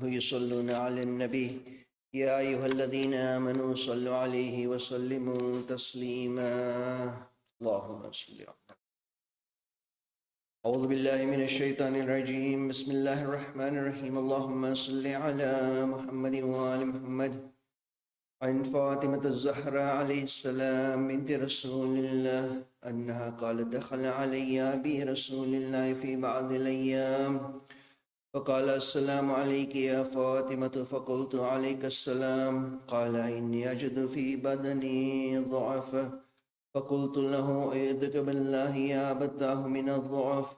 يصلون على النبي يا أيها الذين آمنوا صلوا عليه وسلموا تسليما اللهم صل على. أعوذ بالله من الشيطان الرجيم. بسم الله الرحمن الرحيم. اللهم صل على محمد وآل محمد. عن فاطمة الزهراء عليه السلام بنت رسول الله أنها قالت دخل علي أبي رسول الله في بعض الأيام فقال السلام عليك يا فاطمة فقلت عليك السلام. قال إني أجد في بدني ضعفا فقلت له أعوذ بالله يا أبتاه من الضعف.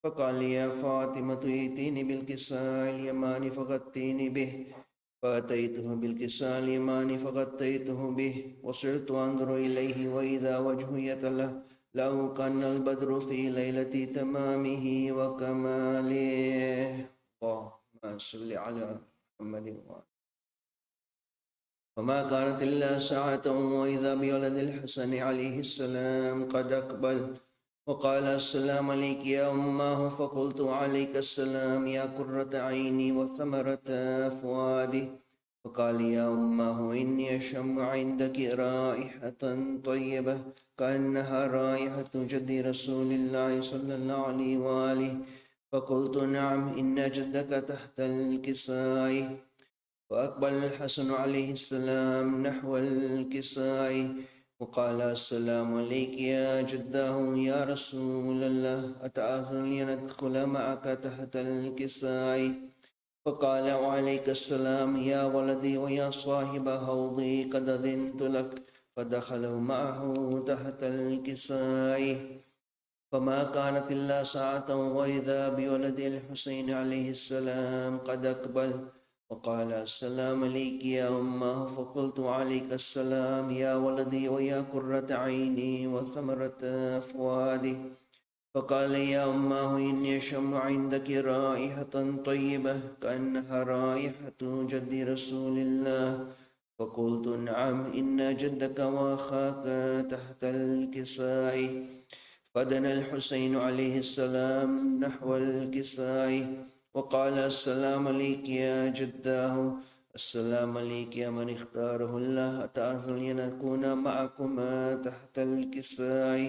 فقال يا فاطمة ائتيني بالكساء اليمان فغطيني به. فأتيته بالكساء اليمان فغطيته به وصرت أنظر إليه وإذا وجهه يتلألأ كأن البدر في ليلة تمامه وكماله. اللهم صل على محمد وآله. وما كانت إلا ساعة وإذا بولد الحسن عليه السلام قد أقبل وقال السلام عليك يا أماه. فقلت عليك السلام يا قرة عيني وثمرة فؤادي. فقال يا أماه إني أشم عندك رائحة طيبة كأنها رائحة جد رسول الله صلى الله عليه وآله. فقلت نعم إن جدك تحت الكساء. وأقبل الحسن عليه السلام نحو الكساء وقال السلام عليك يا جداه يا رسول الله أتأذن لندخل معك تحت الكساء. فقال وعليك السلام يا ولدي ويا صاحب حوضي قد أذنت لك. فدخلوا معه تحت الكساء. فما كانت إلا ساعة وإذا بولد الحسين عليه السلام قد أقبل وقال السلام عليك يا أماه. فقلت عليك السلام يا ولدي ويا قرة عيني وثمرة فؤادي. فقال يا أماه إني أشم عندك رائحة طيبة كأنها رائحة جد رسول الله. فقلت نعم إن جدك وأخاك تحت الكساء. فدنا الحسين عليه السلام نحو الكساء وقال السلام عليك يا جداه. السلام عليك يا من اختاره الله أتأذن لنكون معكما تحت الكساء.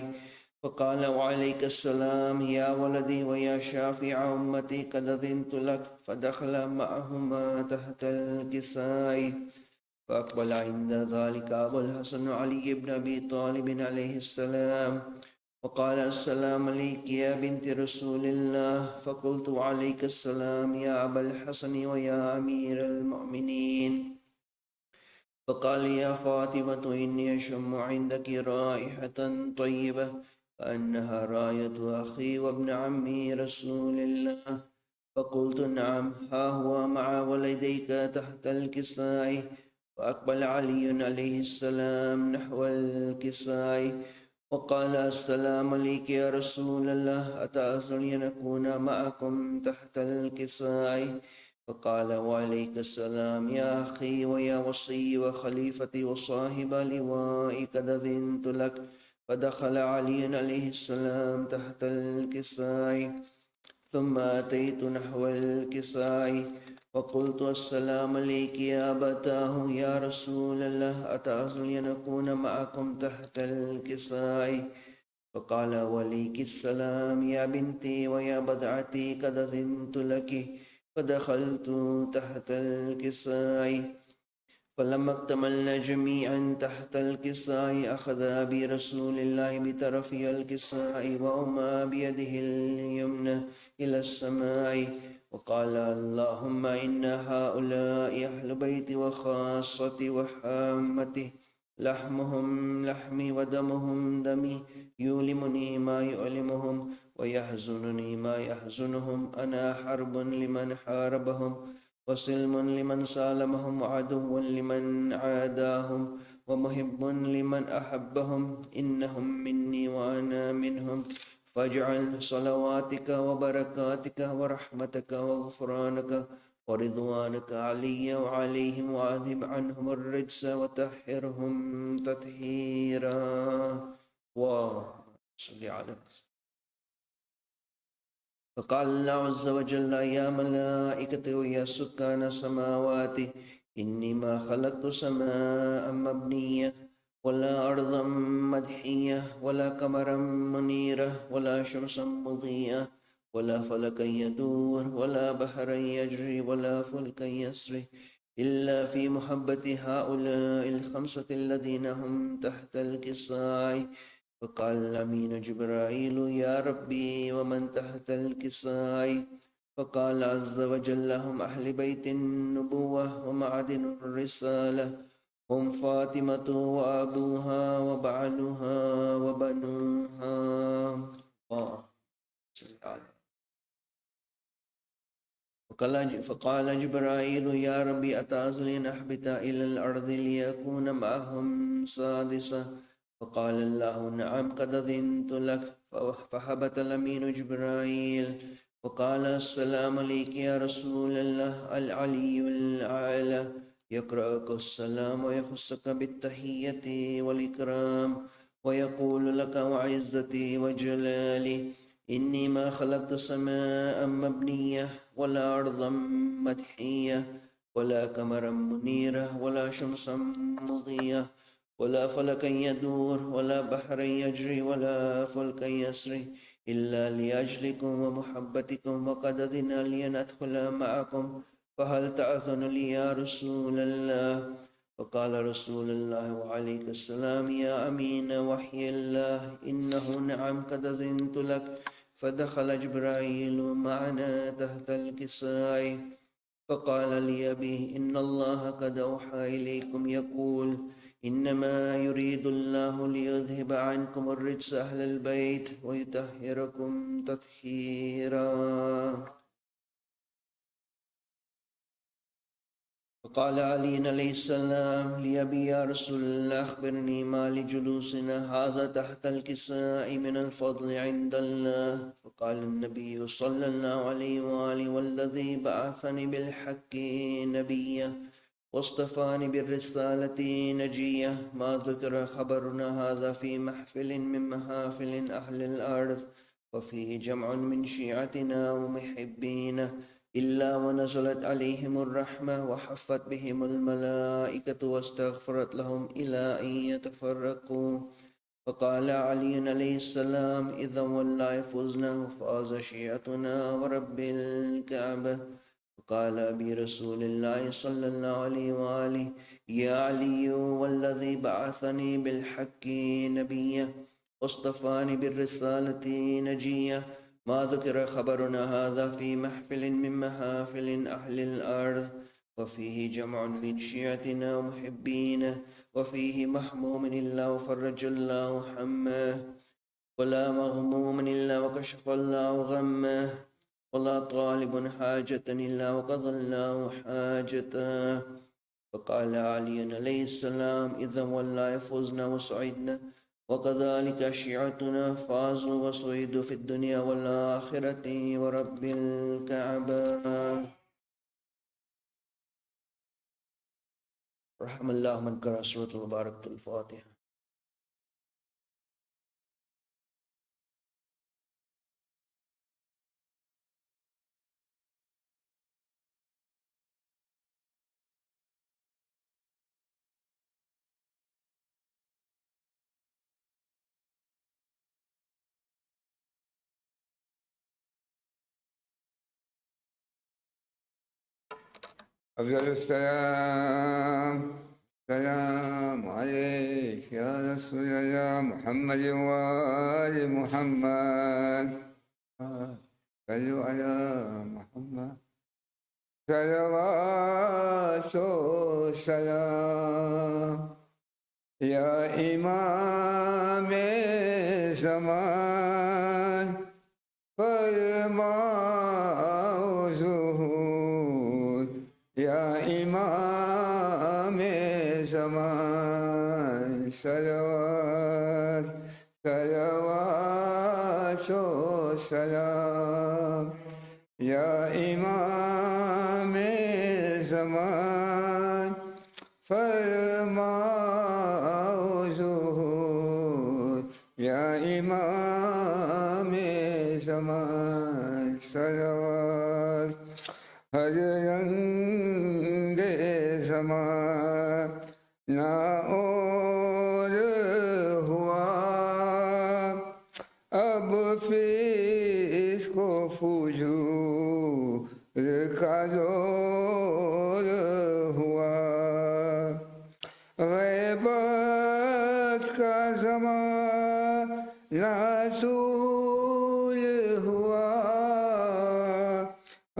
فقال وعليك السلام يا ولدي ويا شافع أمتي قد أذنت لك. فدخل معهما تحت الكساء. فأقبل عند ذلك أبو الحسن علي بن أبي طالب عليه السلام وقال السلام عليك يا بنت رسول الله. فقلت وعليك السلام يا أبا الحسن ويا أمير المؤمنين. فقال يا فاطمة إني أشم عندك رائحة طيبة كأنها راية أخي وابن عمي رسول الله. فقلت نعم ها هو مع ولديك تحت الكساء. فأقبل علي عليه السلام نحو الكساء وقال السلام عليك يا رسول الله أتأذن لنكون معكم تحت الكساء. فقال وعليك السلام يا أخي ويا وصي وخليفتي وصاحب لوائي قد أذنت لك. فدخل علي عليه السلام تحت الكساء. ثم أتيت نحو الكساء وقلت السلام عليك يا أبتاه يا رسول الله أتأذن لنكون معكم تحت الكساء. فقال وعليك السلام يا بنتي ويا بضعتي قد أذنت لك. فدخلت تحت الكساء. فلما اكتملنا جميعا تحت الكساء أخذ أبي رسول الله بطرفي الكساء وهما بيده اليمنى إلى السماء وقال اللهم إن هؤلاء أهل بيتي وخاصتي وحامتي لحمهم لحمي ودمهم دمي يؤلمني ما يؤلمهم ويحزنني ما يحزنهم. أنا حرب لمن حاربهم وسلم لمن سالمهم وعدو لمن عاداهم ومحب لمن أحبهم. إنهم مني وأنا منهم. فاجعل صلواتك وبركاتك ورحمتك وغفرانك ورضوانك علي وعليهم وأذهب عنهم الرجس وطهرهم تطهيرا. اللهم صل على فقال الله عز وجل يا ملائكتي ويا سكان السماوات إني ما خلقت سماء مبنية ولا أرضا مدحية ولا قمرا منيرة ولا شمسا مضيئة ولا فلكا يدور ولا بحرا يجري ولا فلكا يسري إلا في محبة هؤلاء الخمسة الذين هم تحت الكساء. فقال الأمين جبرائيل يا ربي ومن تحت الكساء؟ فقال عز وجل هم أهل بيت النبوة ومعدن الرسالة، هم فاطمة وأبوها وبعلها وبنوها. فقال جبرائيل يا ربي أتعزل نحبت إلى الأرض ليكون معهم سادسة؟ فقال الله نعم قد أذنت لك. فهبط الأمين جبرائيل وقال السلام عليك يا رسول الله العلي الأعلى، يقرأك السلام ويخصك بالتحية والإكرام ويقول لك وعزتي وجلالي إني ما خلقت سماء مبنية ولا أرضا مدحية ولا قمرا منيرة ولا شمسا مضية ولا فلكا يدور ولا بحرا يجري ولا فلكا يسري إلا لأجلكم ومحبتكم، وقد أذن لي أن أدخل معكم، فهل تأذن لي يا رسول الله؟ فقال رسول الله وعليك السلام يا أمين وحي الله إنه نعم قد أذنت لك. فدخل جبرائيل معنا تحت الكساء فقال لي أبي إن الله قد أوحى إليكم يقول إنما يريد الله ليذهب عنكم الرجس أهل البيت ويطهركم تطهيرا. فقال علي عليه السلام لأبي يا رسول الله أخبرني ما لجلوسنا هذا تحت الكساء من الفضل عند الله. فقال النبي صلى الله عليه وآله والذي بعثني بالحق نبيا واصطفاني بالرسالة نجية ما ذكر خبرنا هذا في محفل من محافل أهل الأرض وفيه جمع من شيعتنا ومحبينا إلا ونزلت عليهم الرحمة وحفت بهم الملائكة واستغفرت لهم إلى أن يتفرقوا. فقال علي عليه السلام إذا والله فزنا وفاز شيعتنا ورب الكعبة. قال أبي رسول الله صلى الله عليه وآله يا علي والذي بعثني بالحق نبيا واصطفاني بالرسالة نجية ما ذكر خبرنا هذا في محفل من محافل أهل الأرض وفيه جمع من شيعتنا ومحبينا وفيه محموم إلا وفرج الله حماه ولا مغموم إلا وكشف الله غمه ولا طالب حاجة إلا وقضى الله حاجته. فقال علي عليه السلام إذا والله فزنا وسعدنا وكذلك شيعتنا فازوا وسعدوا في الدنيا والآخرة ورب الكعبة. رحم الله من قرأ سورة المباركة الفاتحة. أفضل السلام عليك يا رسول الله محمد وآل محمد صلوا على محمد صلوات السلام يا إمام الزمان فالماء زهور يا إمام الزمان صلوات السلام يا إمام الزمان فالماء زهور يا إمام الزمان زمانہ اور ہوا، اب پھر اس کو فجور کا دور ہوا، غیبت کا زمانہ طول ہوا،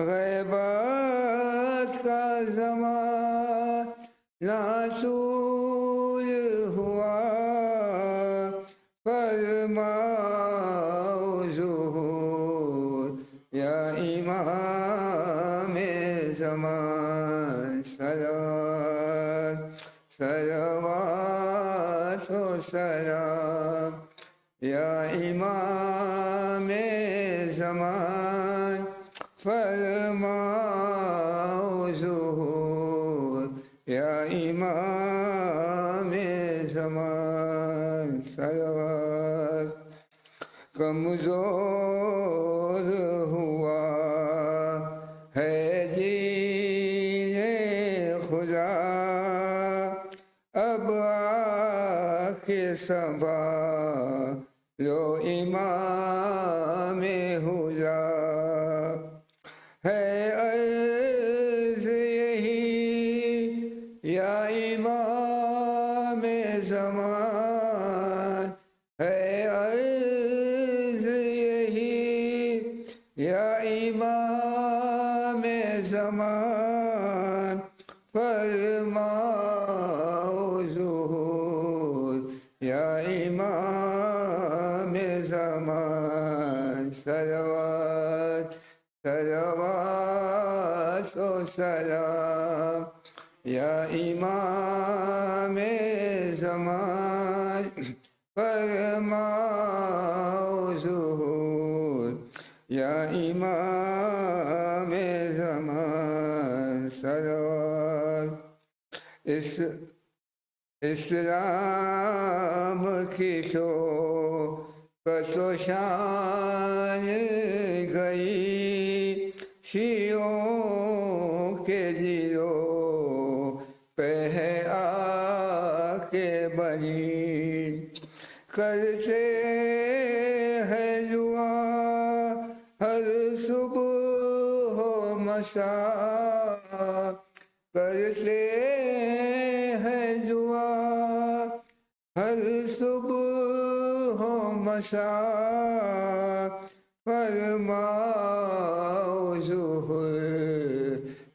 غیبت کا زمانہ طول ہوا، فرماؤ ظہور یا امام زمان، صلوات و سلام یا امام زمان، فرماؤ ظہور یا امام زمان، صلوات۔ کمزور ہوا ہے دین خدا، اب آ کے سنبھالو امام ہدا، ہے عرض یہی یا امام زمان، ہے عرض یہی یا امام زمان، فرماؤ ظہور یا امام زمان، صلوات صلوات و سلام یا امام زمان، فرماؤ ظہور یا امام زمان، صلوات۔ اسلام کی شوکت و شان گئی شیعوں کے دلوں پہ ہے آ کے بنی، کرتے ہیں دعا ہر صبح و مساء، کرتے ہیں دعا ہر صبح و مساء، فرماؤ ظہور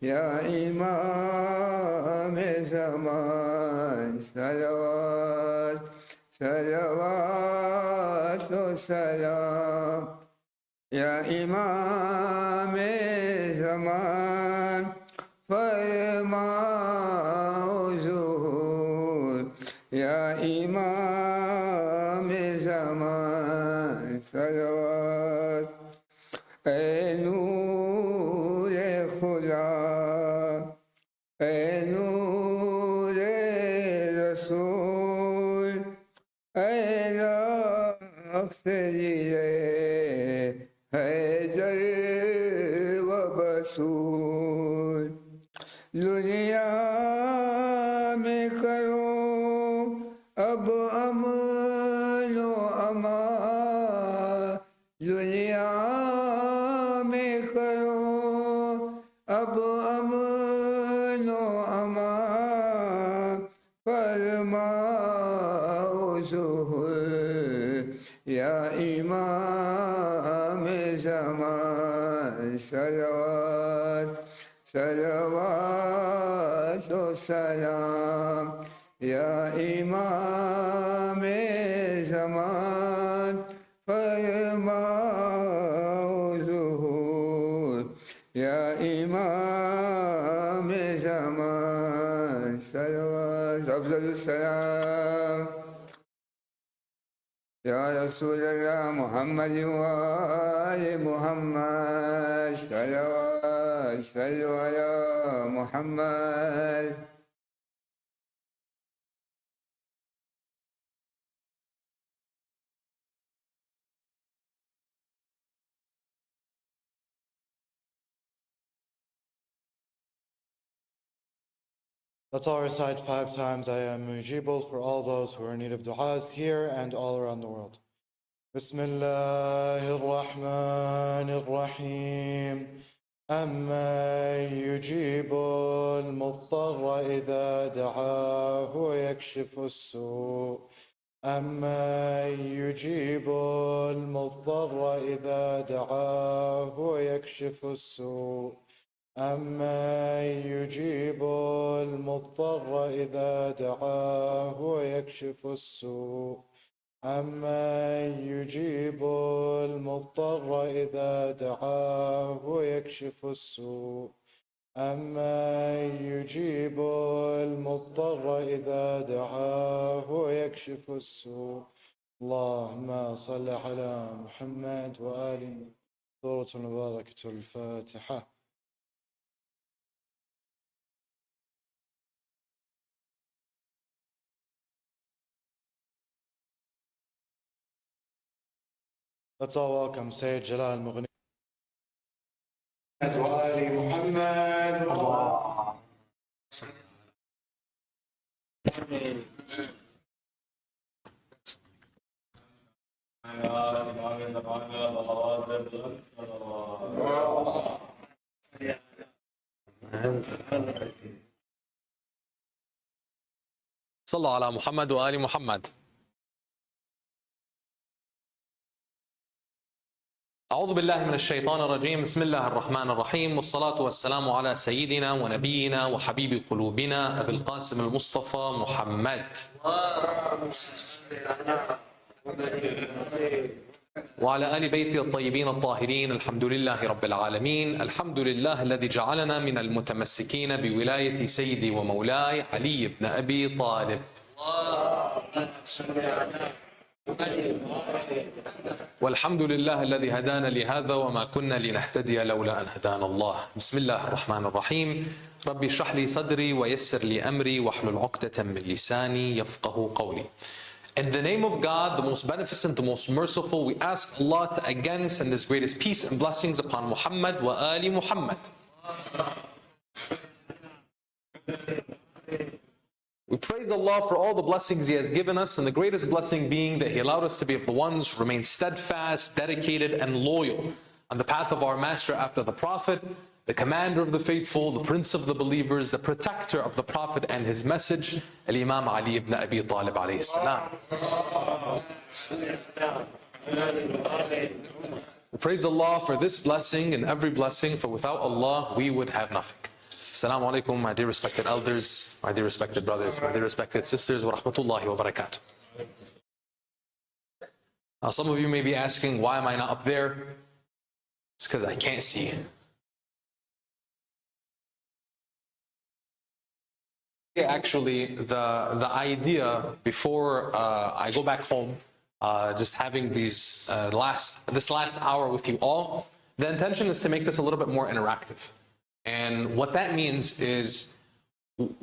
یا امام زمان، صلوات صلوات و سلام یا امام زمان، فرماؤ ظہور یا امام زمان، صلوات۔ اے نور خدا، اے نور رسول، اے رخت حیدر و بطول، دنیا میں کرو اب امن و امان، دنیا میں کرو اب امن و امان، فرماؤ ظہور یا امام زمان، صلوات صلوات و سلام یا امام زمان، فرماؤ ظہور یا امام زمان، صلوات۔ افضل السلام یا رسول اللہ محمد و آل محمد، صلوات صلو علی محمد۔ Let's all recite 5 times, I am mujibul, for all those who are in need of du'as here and all around the world. Bismillahir Rahmanir Rahim. أَمَّن يُجِيبُ الْمُضْطَرَّ إِذَا دَعَاهُ وَيَكْشِفُ السُّوءَ أَمَّن يُجِيبُ الْمُضْطَرَّ إِذَا دَعَاهُ وَيَكْشِفُ السُّوءَ أَمَّن يُجِيبُ الْمُضْطَرَّ إِذَا دَعَاهُ وَيَكْشِفُ السُّوءَ أَمَّن يُجِيبُ الْمُضْطَرَّ إِذَا دَعَاهُ وَيَكْشِفُ السُّوءَ أَمَّن يُجِيبُ الْمُضْطَرَّ إِذَا دَعَاهُ وَيَكْشِفُ السُّوءَ اللهم صل على محمد وآله. سورة المباركة الفاتحة. Let's all welcome Sayyid Jalal Mughni. وآل محمد. صلوا على محمد وآل محمد. أعوذ بالله من الشيطان الرجيم. بسم الله الرحمن الرحيم، والصلاة والسلام على سيدنا ونبينا وحبيب قلوبنا أبي القاسم المصطفى محمد وعلى آل بيته الطيبين الطاهرين. الحمد لله رب العالمين. الحمد لله الذي جعلنا من المتمسكين بولاية سيدي ومولاي علي بن أبي طالب. والحمد لله الذي هدانا لهذا وما كنا لنهتدي لولا أن هدانا الله. بسم الله الرحمن الرحيم. ربي اشرح لي صدري ويسر لي أمري واحلل عقدة من لساني يفقه قولي. In the name of God, the most beneficent, the most merciful, we ask Allah to again send His greatest peace and blessings upon Muhammad wa ali Muhammad. We praise Allah for all the blessings He has given us, and the greatest blessing being that He allowed us to be of the ones who remain steadfast, dedicated, and loyal on the path of our Master after the Prophet, the commander of the faithful, the prince of the believers, the protector of the Prophet and his message, Imam Ali ibn Abi Talib alayhi salam. We praise Allah for this blessing and every blessing, for without Allah we would have nothing. Assalamu alaikum, my dear respected elders, my dear respected brothers, my dear respected sisters, wa rahmatullahi wa barakatuh. Now some of you may be asking, why am I not up there? It's because I can't see. Actually, the idea before I go back home, just having this last hour with you all, the intention is to make this a little bit more interactive. And what that means is,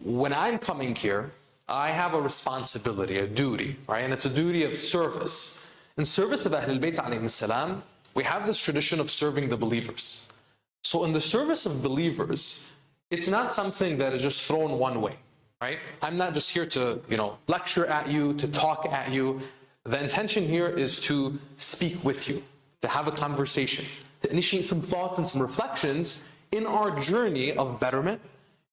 when I'm coming here, I have a responsibility, a duty, right? And it's a duty of service. In service of Ahlul Bayt alayhim salam, we have this tradition of serving the believers. So in the service of believers, it's not something that is just thrown one way. Right? I'm not just here to, lecture at you, to talk at you. The intention here is to speak with you, to have a conversation, to initiate some thoughts and some reflections in our journey of betterment,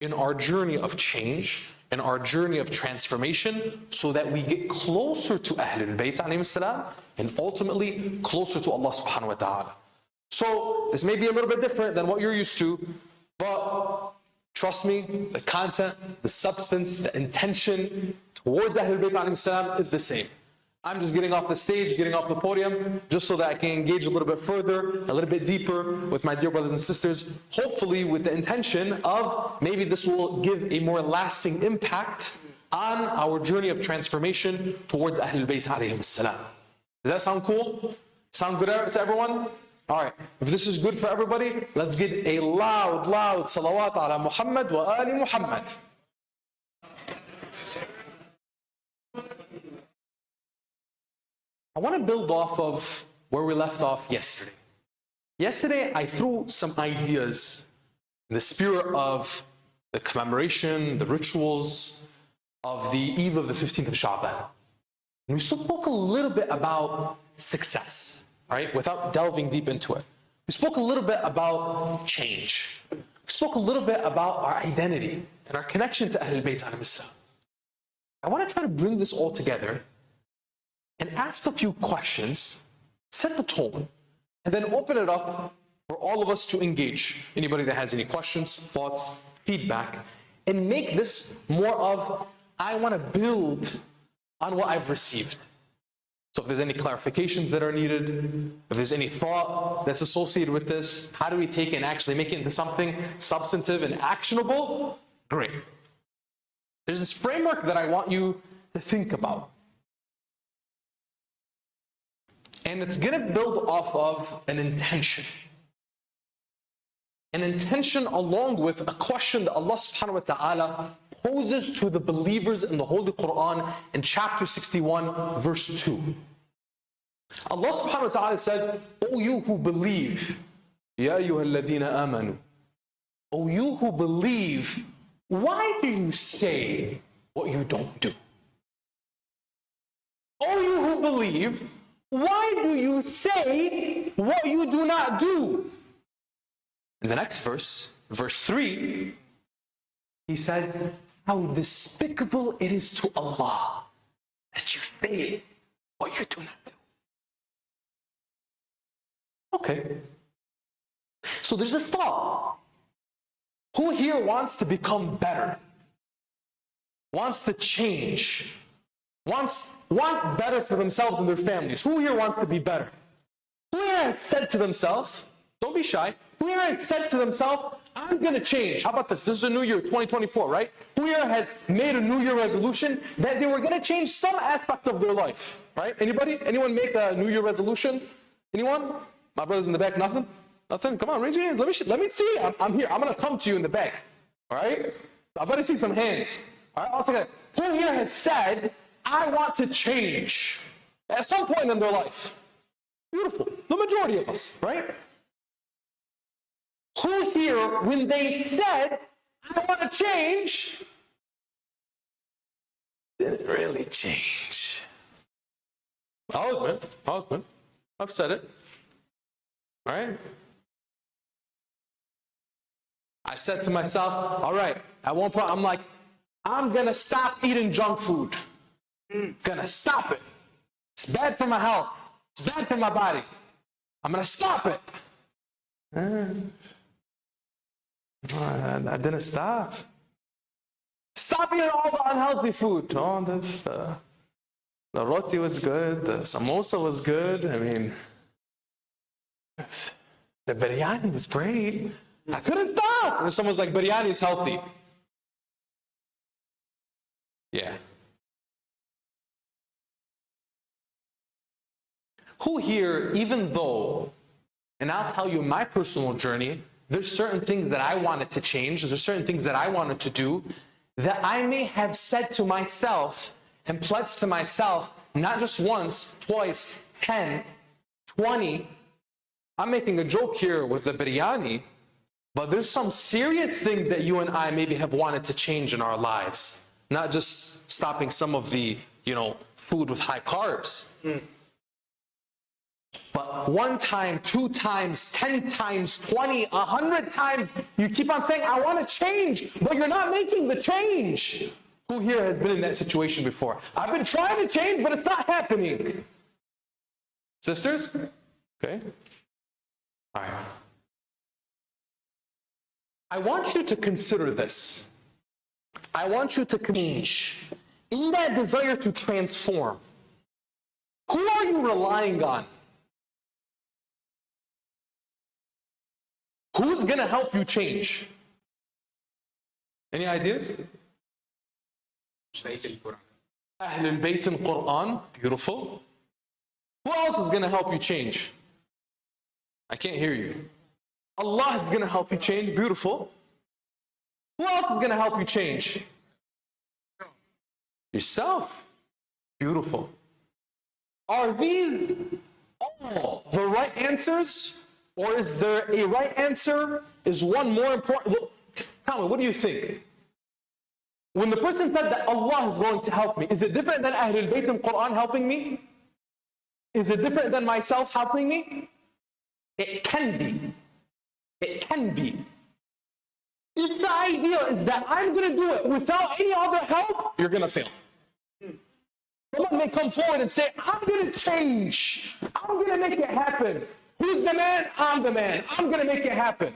in our journey of change, in our journey of transformation, so that we get closer to Ahlul Bayt alayhim salam, and ultimately closer to Allah subhanahu wa ta'ala. So this may be a little bit different than what you're used to, but trust me, the content, the substance, the intention towards Ahlul Bayt alayhim salam is the same. I'm just getting off the stage, getting off the podium, just so that I can engage a little bit further, a little bit deeper with my dear brothers and sisters, hopefully with the intention of maybe this will give a more lasting impact on our journey of transformation towards Ahlul Bayt alayhim salam. Does that sound cool? Sound good to everyone? All right, if this is good for everybody, let's get a loud salawat ala Muhammad wa ali Muhammad. I want to build off of where we left off yesterday. Yesterday, I threw some ideas in the spirit of the commemoration, the rituals of the Eid of the 15th of Sha'ban. And we spoke a little bit about success, right? Without delving deep into it. We spoke a little bit about change. We spoke a little bit about our identity and our connection to Ahlul Bayt alayhim salam. I want to try to bring this all together and ask a few questions, set the tone, and then open it up for all of us to engage. Anybody that has any questions, thoughts, feedback, and make this more of, I want to build on what I've received. So if there's any clarifications that are needed, if there's any thought that's associated with this, how do we take it and actually make it into something substantive and actionable? Great. There's this framework that I want you to think about. And it's going to build off of an intention. An intention along with a question that Allah subhanahu wa ta'ala poses to the believers in the Holy Quran in chapter 61, verse 2. Allah subhanahu wa ta'ala says, O you who believe, Ya ayyuhalladhina amanu, O you who believe, why do you say what you don't do? O you who believe, why do you say what you do not do? In the next verse, verse 3, he says, how despicable it is to Allah that you say what you do not do. Okay. So there's this thought. Who here wants to become better? Wants to change? Wants better for themselves and their families? Who here wants to be better? Who here has said to themselves, don't be shy, who here has said to themselves, I'm going to change. How about this? This is a new year, 2024, right? Who here has made a new year resolution that they were going to change some aspect of their life, right? Anybody? Anyone make a new year resolution? Anyone? My brothers in the back, nothing? Nothing? Come on, raise your hands. Let me see. I'm here. I'm going to come to you in the back, all right? I better see some hands. All right, all together. Who here has said, I want to change at some point in their life? Beautiful. The majority of us, right? Who here, when they said, I want to change, didn't really change? I'll admit. I've said it. All right? I said to myself, all right, at one point, I'm like, I'm going to stop eating junk food. Gonna stop it. It's bad for my health. It's bad for my body. I'm gonna stop it. I didn't stop. Stop eating all the unhealthy food. Oh, the roti was good. The samosa was good. I mean, the biryani was great. I couldn't stop. And someone's like, biryani is healthy. Yeah. Who here, even though, and I'll tell you my personal journey, there's certain things that I wanted to change, there's certain things that I wanted to do, that I may have said to myself and pledged to myself, not just once, twice, 10, 20. I'm making a joke here with the biryani, but there's some serious things that you and I maybe have wanted to change in our lives. Not just stopping some of the, food with high carbs. But 1 time, 2 times, 10 times, 20, 100 times, you keep on saying, I want to change, but you're not making the change. Who here has been in that situation before? I've been trying to change, but it's not happening. Sisters? Okay. All right. I want you to consider this. I want you to change. In that desire to transform, who are you relying on? Who's going to help you change? Any ideas? Ahlul Bayt in Quran, beautiful. Who else is going to help you change? I can't hear you. Allah is going to help you change, beautiful. Who else is going to help you change? Yourself, beautiful. Are these all the right answers? Or is there a right answer? Is one more important? Look, Tell me, what do you think? When the person said that Allah is going to help me, is it different than Ahlul Bayt and Quran helping me? Is it different than myself helping me? It can be. It can be. If the idea is that I'm going to do it without any other help, you're going to fail. Someone may come forward and say, I'm going to change. I'm going to make it happen. Who's the man? I'm the man. I'm going to make it happen.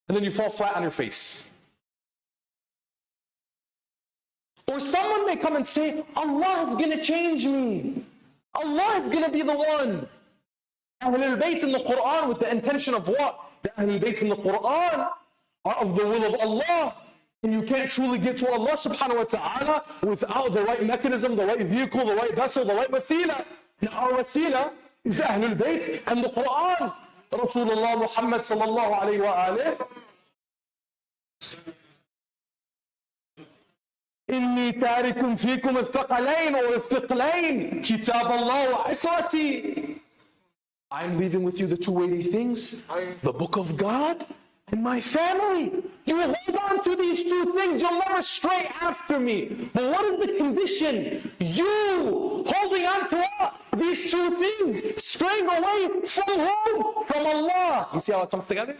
And then you fall flat on your face. Or someone may come and say, Allah is going to change me. Allah is going to be the one. Ahlul Bayt in the Quran with the intention of what? The Ahlul Bayt in the Quran are of the will of Allah. And you can't truly get to Allah subhanahu wa ta'ala without the right mechanism, the right vehicle, the right vessel, the right wasila. And our wasila is Ahlul Bayt and the Quran. Rasulullah Muhammad sallallahu alayhi wa alayhi. إني تارك فيكم الثقلين or الثقلين كتاب الله وعترتي. I'm leaving with you the two weighty things, the book of God and my family. You will hold on to these two things, you'll never stray after me. But what is the condition? You holding on to what? These two things, straying away from whom? From Allah. You see how it comes together?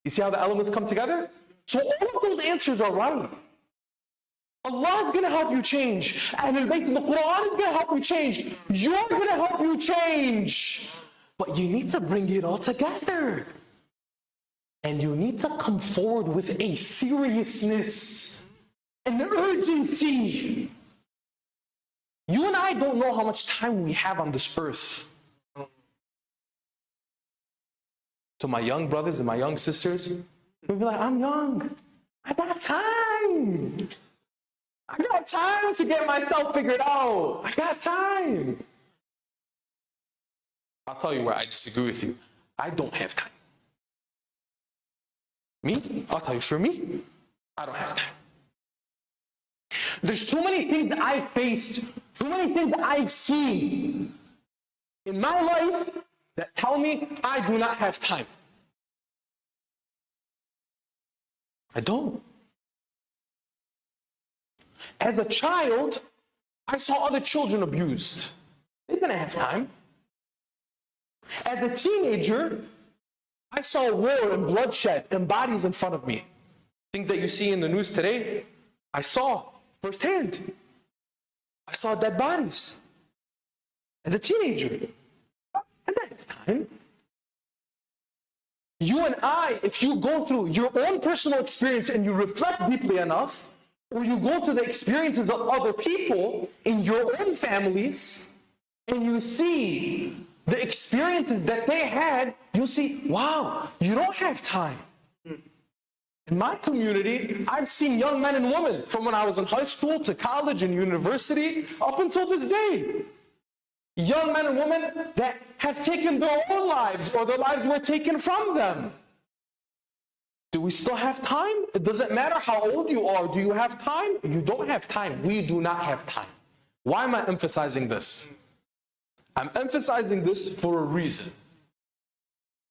You see how the elements come together? So all of those answers are right. Allah is going to help you change. Ahlul Bayt in the Quran is going to help you change. You're going to help you change. But you need to bring it all together. And you need to come forward with a seriousness, an urgency. You and I don't know how much time we have on this earth. To my young brothers and my young sisters, we'll be like, I'm young. I got time. I got time to get myself figured out. I got time. I'll tell you where I disagree with you. I don't have time. Me? I'll tell you, for me, I don't have time. There's too many things that I've faced, too many things that I've seen in my life that tell me I do not have time. I don't. As a child, I saw other children abused. They didn't have time. As a teenager, I saw war and bloodshed and bodies in front of me. Things that you see in the news today, I saw firsthand. I saw dead bodies. As a teenager, I didn't have time. You and I, if you go through your own personal experience and you reflect deeply enough, or you go to the experiences of other people in your own families, and you see the experiences that they had, you'll see, wow, you don't have time. In my community, I've seen young men and women from when I was in high school to college and university up until this day. Young men and women that have taken their own lives or their lives were taken from them. Do we still have time? It doesn't matter how old you are. Do you have time? You don't have time. We do not have time. Why am I emphasizing this? I'm emphasizing this for a reason.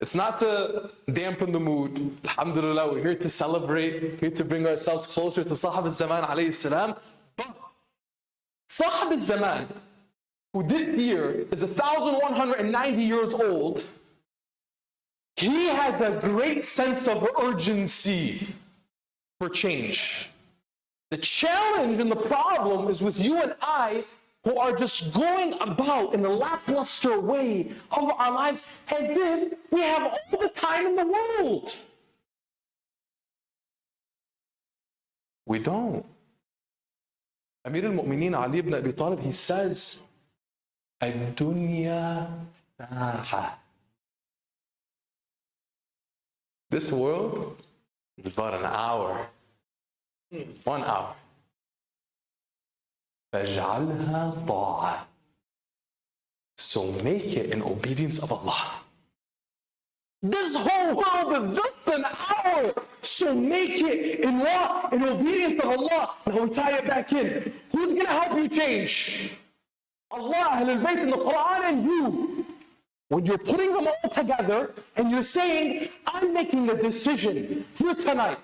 It's not to dampen the mood. Alhamdulillah, we're here to celebrate, here to bring ourselves closer to Sahab al-Zaman alayhi salam. But Sahab al-Zaman, who this year is 1,190 years old, he has a great sense of urgency for change. The challenge and the problem is with you and I, who are just going about in a lackluster way of our lives as if we have all the time in the world. We don't. Amir al-Mu'mineen Ali ibn Abi Talib, he says, "Ad-dunya saha." This world is about an hour. 1 hour. فَاجْعَلْهَا طَاعَةً. So make it in obedience of Allah. This whole world is just an hour. So make it in what? In obedience of Allah. Now we tie it back in. Who's going to help you change? Allah, Ahlul Bayt in the Quran, and you. When you're putting them all together and you're saying, I'm making a decision here tonight.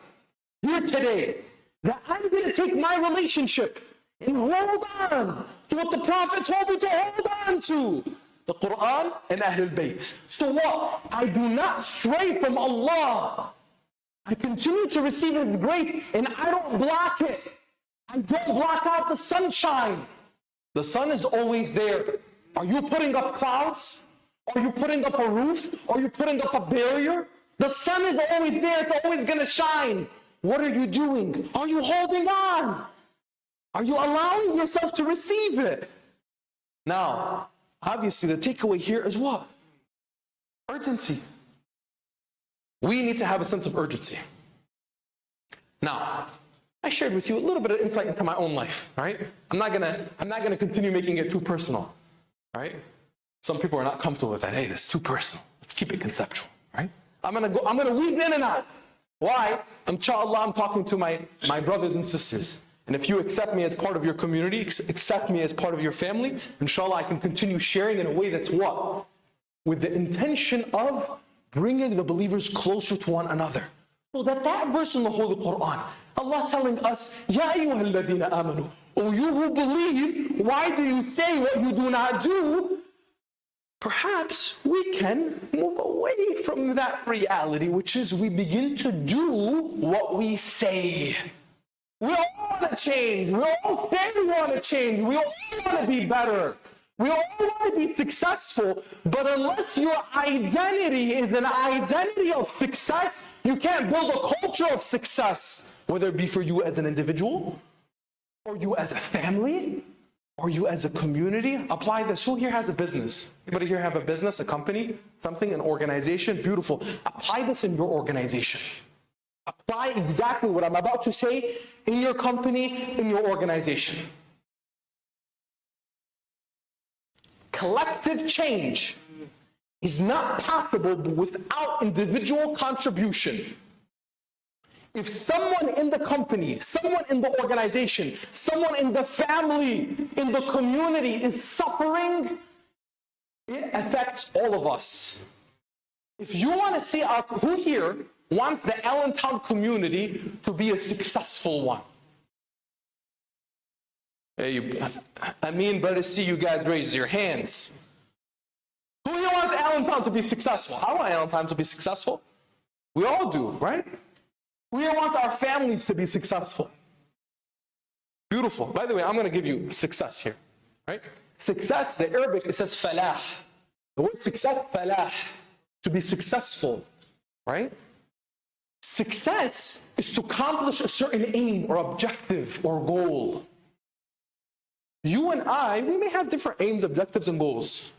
here today that I'm going to take my relationship and hold on to what the Prophet told me to hold on to, the Quran and Ahlul Bayt. So what? I do not stray from Allah. I continue to receive His grace and I don't block it. I don't block out the sunshine. The sun is always there. Are you putting up clouds? Are you putting up a roof? Are you putting up a barrier? The sun is always there. It's always going to shine. What are you doing? Are you holding on? Are you allowing yourself to receive it? Now, obviously, the takeaway here is what? Urgency. We need to have a sense of urgency. Now, I shared with you a little bit of insight into my own life, right? I'm not gonna continue making it too personal, right? Some people are not comfortable with that. Hey, that's too personal. Let's keep it conceptual, right? I'm gonna weave in and out. Why? Inshallah, I'm talking to my brothers and sisters. And if you accept me as part of your community, accept me as part of your family, inshallah, I can continue sharing in a way that's what? With the intention of bringing the believers closer to one another. So that verse in the Holy Quran, Allah telling us, Ya ayyuhalladhina amanu, O you who believe, why do you say what you do not do? Perhaps we can move away from that reality, which is we begin to do what we say. We all want to change. We all say we want to change. We all want to be better. We all want to be successful. But unless your identity is an identity of success, you can't build a culture of success, whether it be for you as an individual, or you as a family, or you as a community. Apply this. Who here has a business? Anybody here have a business, a company, something, an organization? Beautiful. Apply this in your organization. Apply exactly what I'm about to say in your company, in your organization. Collective change is not possible without individual contribution. If someone in the company, someone in the organization, someone in the family, in the community is suffering, it affects all of us. If you want to see who here wants the Allentown community to be a successful one? Hey, I mean, better see you guys raise your hands. Who here wants Allentown to be successful? I want Allentown to be successful. We all do, right? Who here wants our families to be successful? Beautiful. By the way, I'm going to give you success here, right? Success, the Arabic, it says falah. The word success, falah, to be successful, right? Success is to accomplish a certain aim or objective or goal. You and I, we may have different aims, objectives, and goals.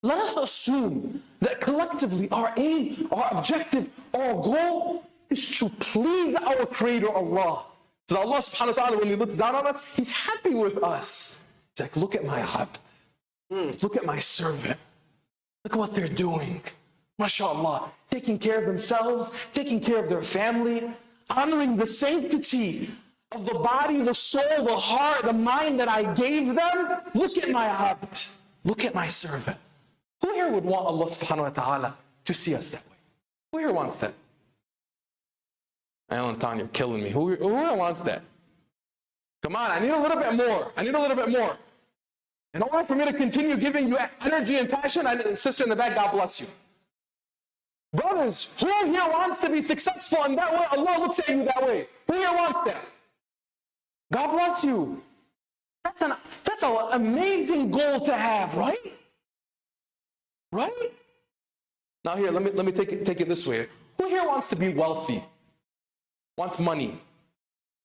Let us assume that collectively our aim, our objective, our goal is to please our Creator Allah. So that Allah subhanahu wa ta'ala, when He looks down on us, He's happy with us. He's like, look at my abd. Look at my servant. Look at what they're doing. MashaAllah. Taking care of themselves, taking care of their family, honoring the sanctity of the body, the soul, the heart, the mind that I gave them. Look at my abd. Look at my servant. Who here would want Allah subhanahu wa ta'ala to see us that way? Who here wants that? Allentown, you're killing me. Who here wants that? Come on, I need a little bit more. I need a little bit more. In order for me to continue giving you energy and passion, sister in the back, God bless you. Brothers, who here wants to be successful in that way? Allah looks at you that way. Who here wants that? God bless you. That's an amazing goal to have, right? Right? Now here, let me take it this way. Who here wants to be wealthy? Wants money?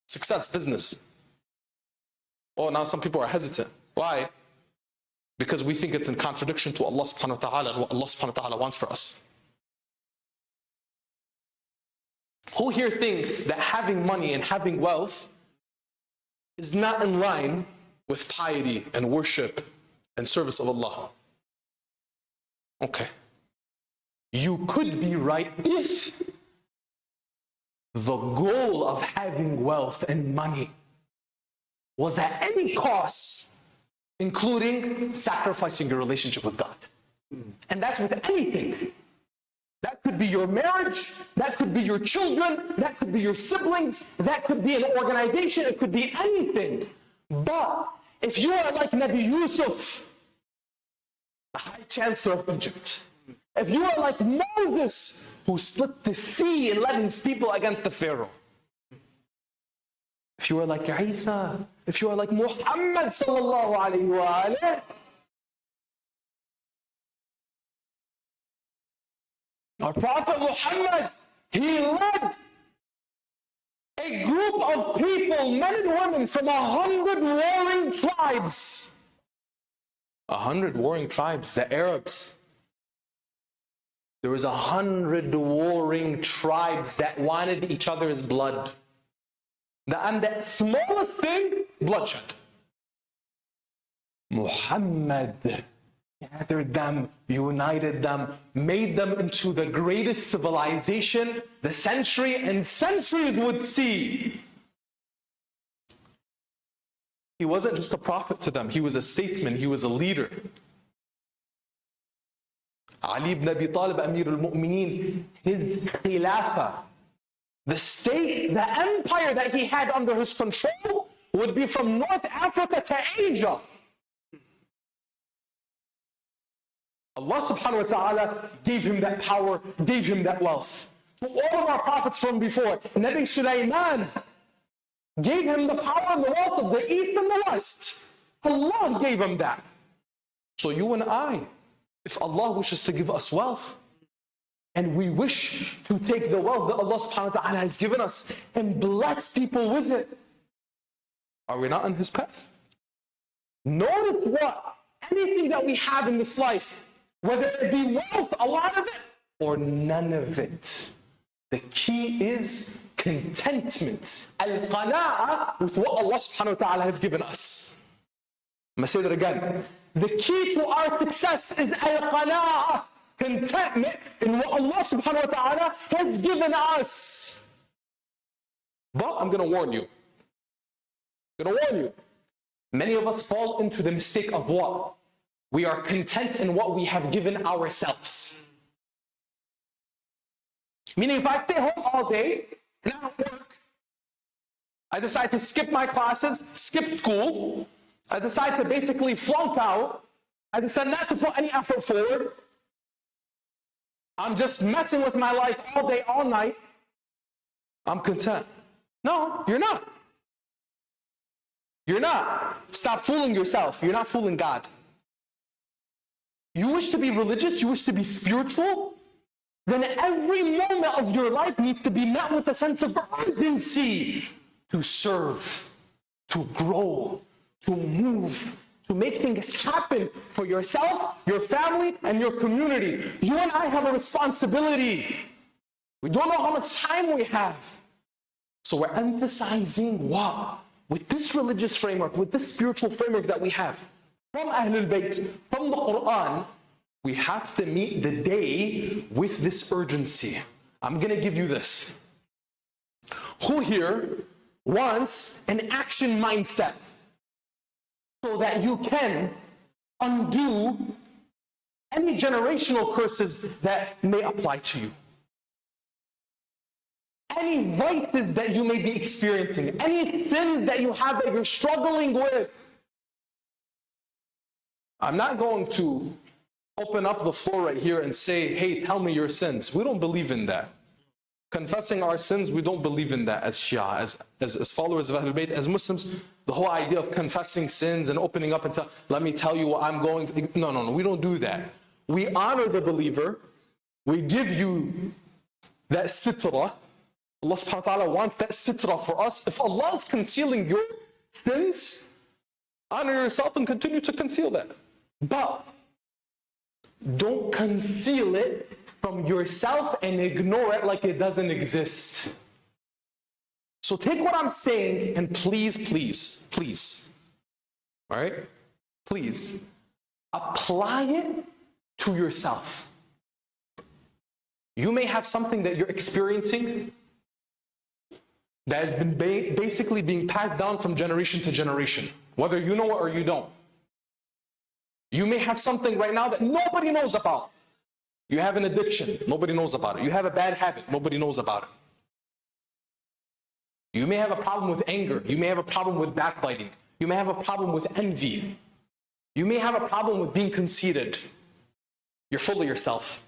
Success, business? Oh, now some people are hesitant. Why? Because we think it's in contradiction to Allah subhanahu wa ta'ala and what Allah subhanahu wa ta'ala wants for us. Who here thinks that having money and having wealth is not in line with piety and worship and service of Allah? Okay. You could be right if the goal of having wealth and money was at any cost, including sacrificing your relationship with God. And that's with anything. That could be your marriage, that could be your children, that could be your siblings, that could be an organization, it could be anything. But if you are like Nabi Yusuf, the High Chancellor of Egypt, if you are like Moses, who split the sea and led his people against the Pharaoh, if you are like Isa, if you are like Muhammad sallallahu alayhi wa alayhi, our Prophet Muhammad, he led a group of people, men and women from 100 warring tribes. 100 warring tribes, the Arabs. There was 100 warring tribes that wanted each other's blood. And the smallest thing, bloodshed. Muhammad gathered them, united them, made them into the greatest civilization the century and centuries would see. He wasn't just a prophet to them, he was a statesman, he was a leader. Ali ibn Abi Talib, Amir al-Mu'mineen, his khilafah, the state, the empire that he had under his control would be from North Africa to Asia. Allah subhanahu wa ta'ala gave him that power, gave him that wealth. To all of our prophets from before, Nabi Sulaiman gave him the power and the wealth of the east and the west. Allah gave him that. So you and I, if Allah wishes to give us wealth, and we wish to take the wealth that Allah subhanahu wa ta'ala has given us and bless people with it, are we not on His path? Notice what? Anything that we have in this life, whether it be wealth, a lot of it, or none of it, the key is contentment. Al-qana'a with what Allah subhanahu wa ta'ala has given us. I'm going to say that again. The key to our success is al-qana'a, contentment in what Allah subhanahu wa ta'ala has given us. But I'm going to warn you. Many of us fall into the mistake of what? We are content in what we have given ourselves. Meaning if I stay home all day and I don't work, I decide to skip my classes, skip school, I decide to basically flunk out, I decide not to put any effort forward, I'm just messing with my life all day, all night, I'm content. No, you're not. You're not. Stop fooling yourself. You're not fooling God. You wish to be religious, you wish to be spiritual, then every moment of your life needs to be met with a sense of urgency to serve, to grow, to move, to make things happen for yourself, your family, and your community. You and I have a responsibility. We don't know how much time we have. So we're emphasizing what? With this religious framework, with this spiritual framework that we have, from Ahlul Bayt, from the Quran, we have to meet the day with this urgency. I'm going to give you this. Who here wants an action mindset so that you can undo any generational curses that may apply to you? Any vices that you may be experiencing, any sins that you have that you're struggling with. I'm not going to open up the floor right here and say, hey, tell me your sins. We don't believe in that. Confessing our sins, we don't believe in that as Shia, as followers of Ahlul Bayt, as Muslims. The whole idea of confessing sins and opening up and tell, let me tell you what I'm going through. No, we don't do that. We honor the believer. We give you that sitra. Allah subhanahu wa ta'ala wants that sitra for us. If Allah is concealing your sins, honor yourself and continue to conceal that. But don't conceal it from yourself and ignore it like it doesn't exist. So take what I'm saying and please, all right? Please, apply it to yourself. You may have something that you're experiencing that has been basically being passed down from generation to generation, whether you know it or you don't. You may have something right now that nobody knows about. You have an addiction, nobody knows about it. You have a bad habit, nobody knows about it. You may have a problem with anger. You may have a problem with backbiting. You may have a problem with envy. You may have a problem with being conceited. You're full of yourself.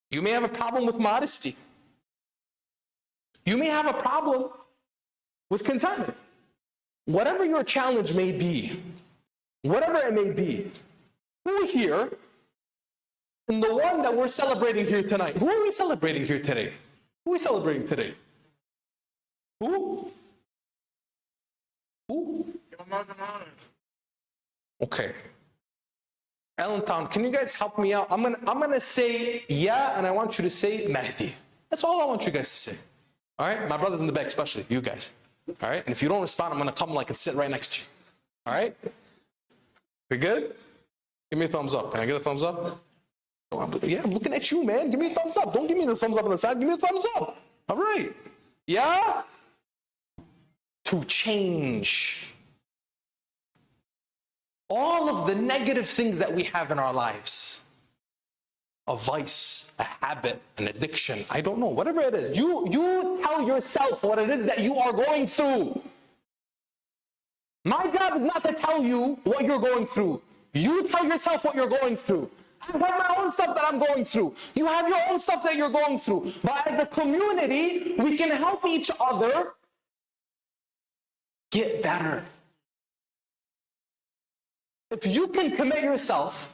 You may have a problem with modesty. You may have a problem with contentment. Whatever your challenge may be, whatever it may be, who here, in the one that we're celebrating here tonight, who are we celebrating here today? Who are we celebrating today? Who? Who? Okay. Allentown, can you guys help me out? I'm gonna say yeah, and I want you to say Mehdi. That's all I want you guys to say. All right? My brothers in the back, especially you guys. All right? And if you don't respond, I'm gonna come like and sit right next to you. All right? We good? Give me a thumbs up. Can I get a thumbs up? Yeah, I'm looking at you, man. Give me a thumbs up. Don't give me the thumbs up on the side. Give me a thumbs up. All right. Yeah? To change all of the negative things that we have in our lives. A vice, a habit, an addiction, I don't know, whatever it is. You tell yourself what it is that you are going through. My job is not to tell you what you're going through. You tell yourself what you're going through. I have my own stuff that I'm going through. You have your own stuff that you're going through. But as a community, we can help each other get better. If you can commit yourself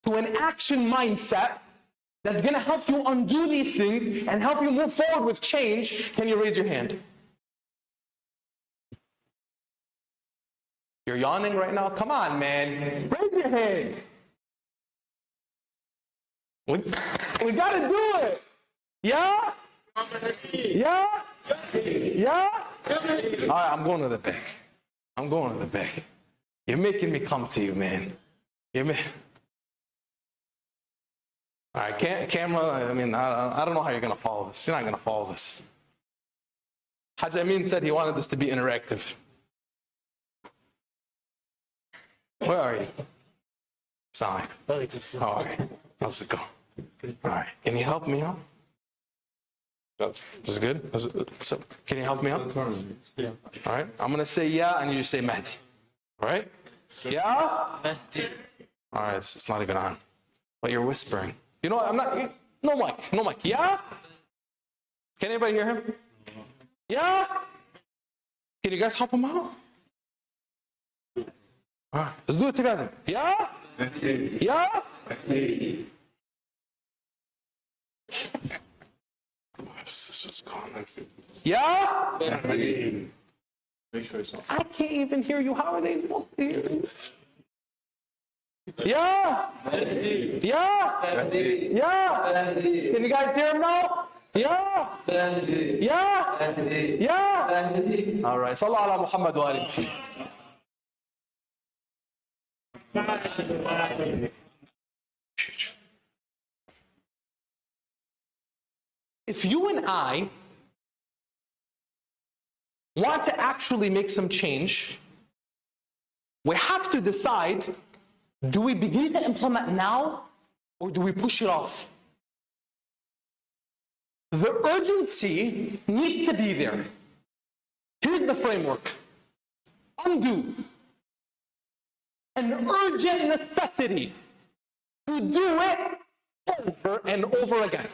to an action mindset that's going to help you undo these things and help you move forward with change, can you raise your hand? You're yawning right now? Come on, man. Raise your hand. We got to do it. Yeah? Yeah? Yeah? All right, I'm going to the back. I'm going to the back. You're making me come to you, man. All right, camera, I mean, I don't know how you're going to follow this. You're not going to follow this. Hajj Amin said he wanted this to be interactive. Where are you? Assalamu alaikum. All right, how's it go? All right, can you help me out? Is it good? So, can you help me out? Yeah. All right, I'm going to say yeah, and you just say Mehdi. All right? Yeah? All right, it's not even on. But you're whispering. You know what? I'm not. No mic. Yeah? Can anybody hear him? Yeah? Can you guys help him out? All right, let's do it together. Yeah? Yeah? What's going on? Yeah? I can't even hear you. How are they supposed to hear you? Yeah? Yeah? Yeah? Can you guys hear him now? Yeah? Yeah? Yeah? All right. Sallallahu ala Muhammad wa ali Muhammad. If you and I want to actually make some change, we have to decide, do we begin to implement now or do we push it off? The urgency needs to be there. Here's the framework. Undo. An urgent necessity to do it over and over again.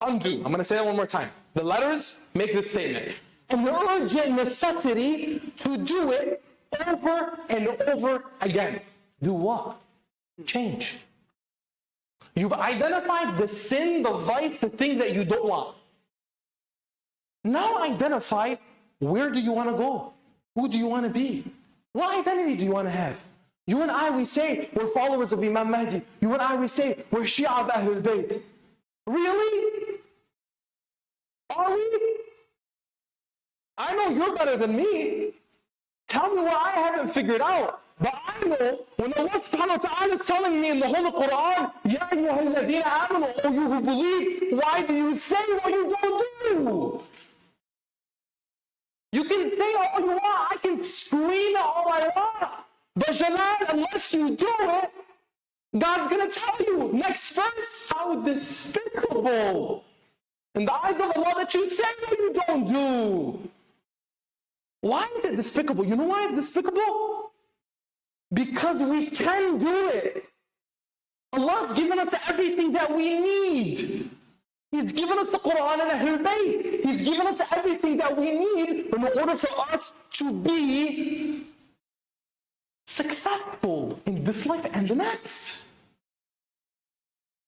Undo. I'm going to say that one more time. The letters make this statement. An urgent necessity to do it over and over again. Do what? Change. You've identified the sin, the vice, the thing that you don't want. Now identify, where do you want to go? Who do you want to be? What identity do you want to have? You and I, we say we're followers of Imam Mehdi. You and I, we say we're Shia of Ahlul Bayt. Really? Are we? I know you're better than me. Tell me what I haven't figured out. But I know when Allah subhanahu wa ta'ala is telling me in the Holy Quran, Ya ayyuhalladhina amanu, O you who believe, why do you say what you don't do? You can say all you want, I can scream all I want. But Jalal, unless you do it, God's going to tell you, next verse, how despicable in the eyes of Allah that you say what you don't do. Why is it despicable? You know why it's despicable? Because we can do it. Allah's given us everything that we need. He's given us the Quran and Ahlul Bayt. He's given us everything that we need in order for us to be successful in this life and the next.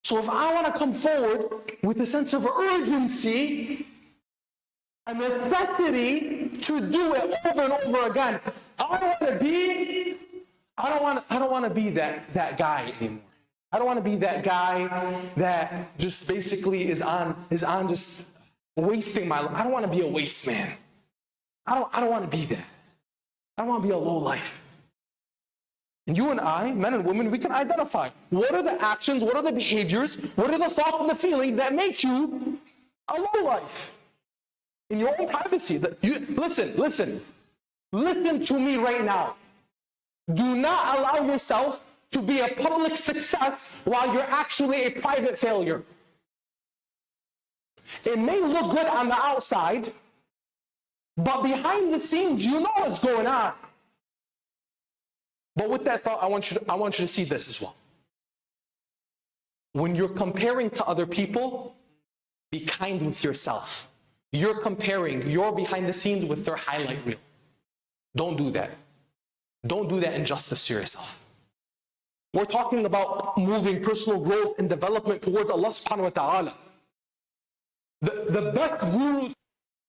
So if I want to come forward with a sense of urgency, a necessity to do it over and over again, I don't want to be that guy anymore. I don't want to be that guy that just basically is on just wasting my life. I don't want to be a waste man. I don't want to be that. I don't want to be a low life. And you and I, men and women, we can identify what are the actions, what are the behaviors, what are the thoughts and the feelings that make you a low life in your own privacy. Listen to me right now. Do not allow yourself to be a public success while you're actually a private failure. It may look good on the outside, but behind the scenes, you know what's going on. But with that thought, I want you to see this as well. When you're comparing to other people, be kind with yourself. You're comparing your behind the scenes with their highlight reel. Don't do that. Don't do that injustice to yourself. We're talking about moving personal growth and development towards Allah subhanahu wa ta'ala. The best gurus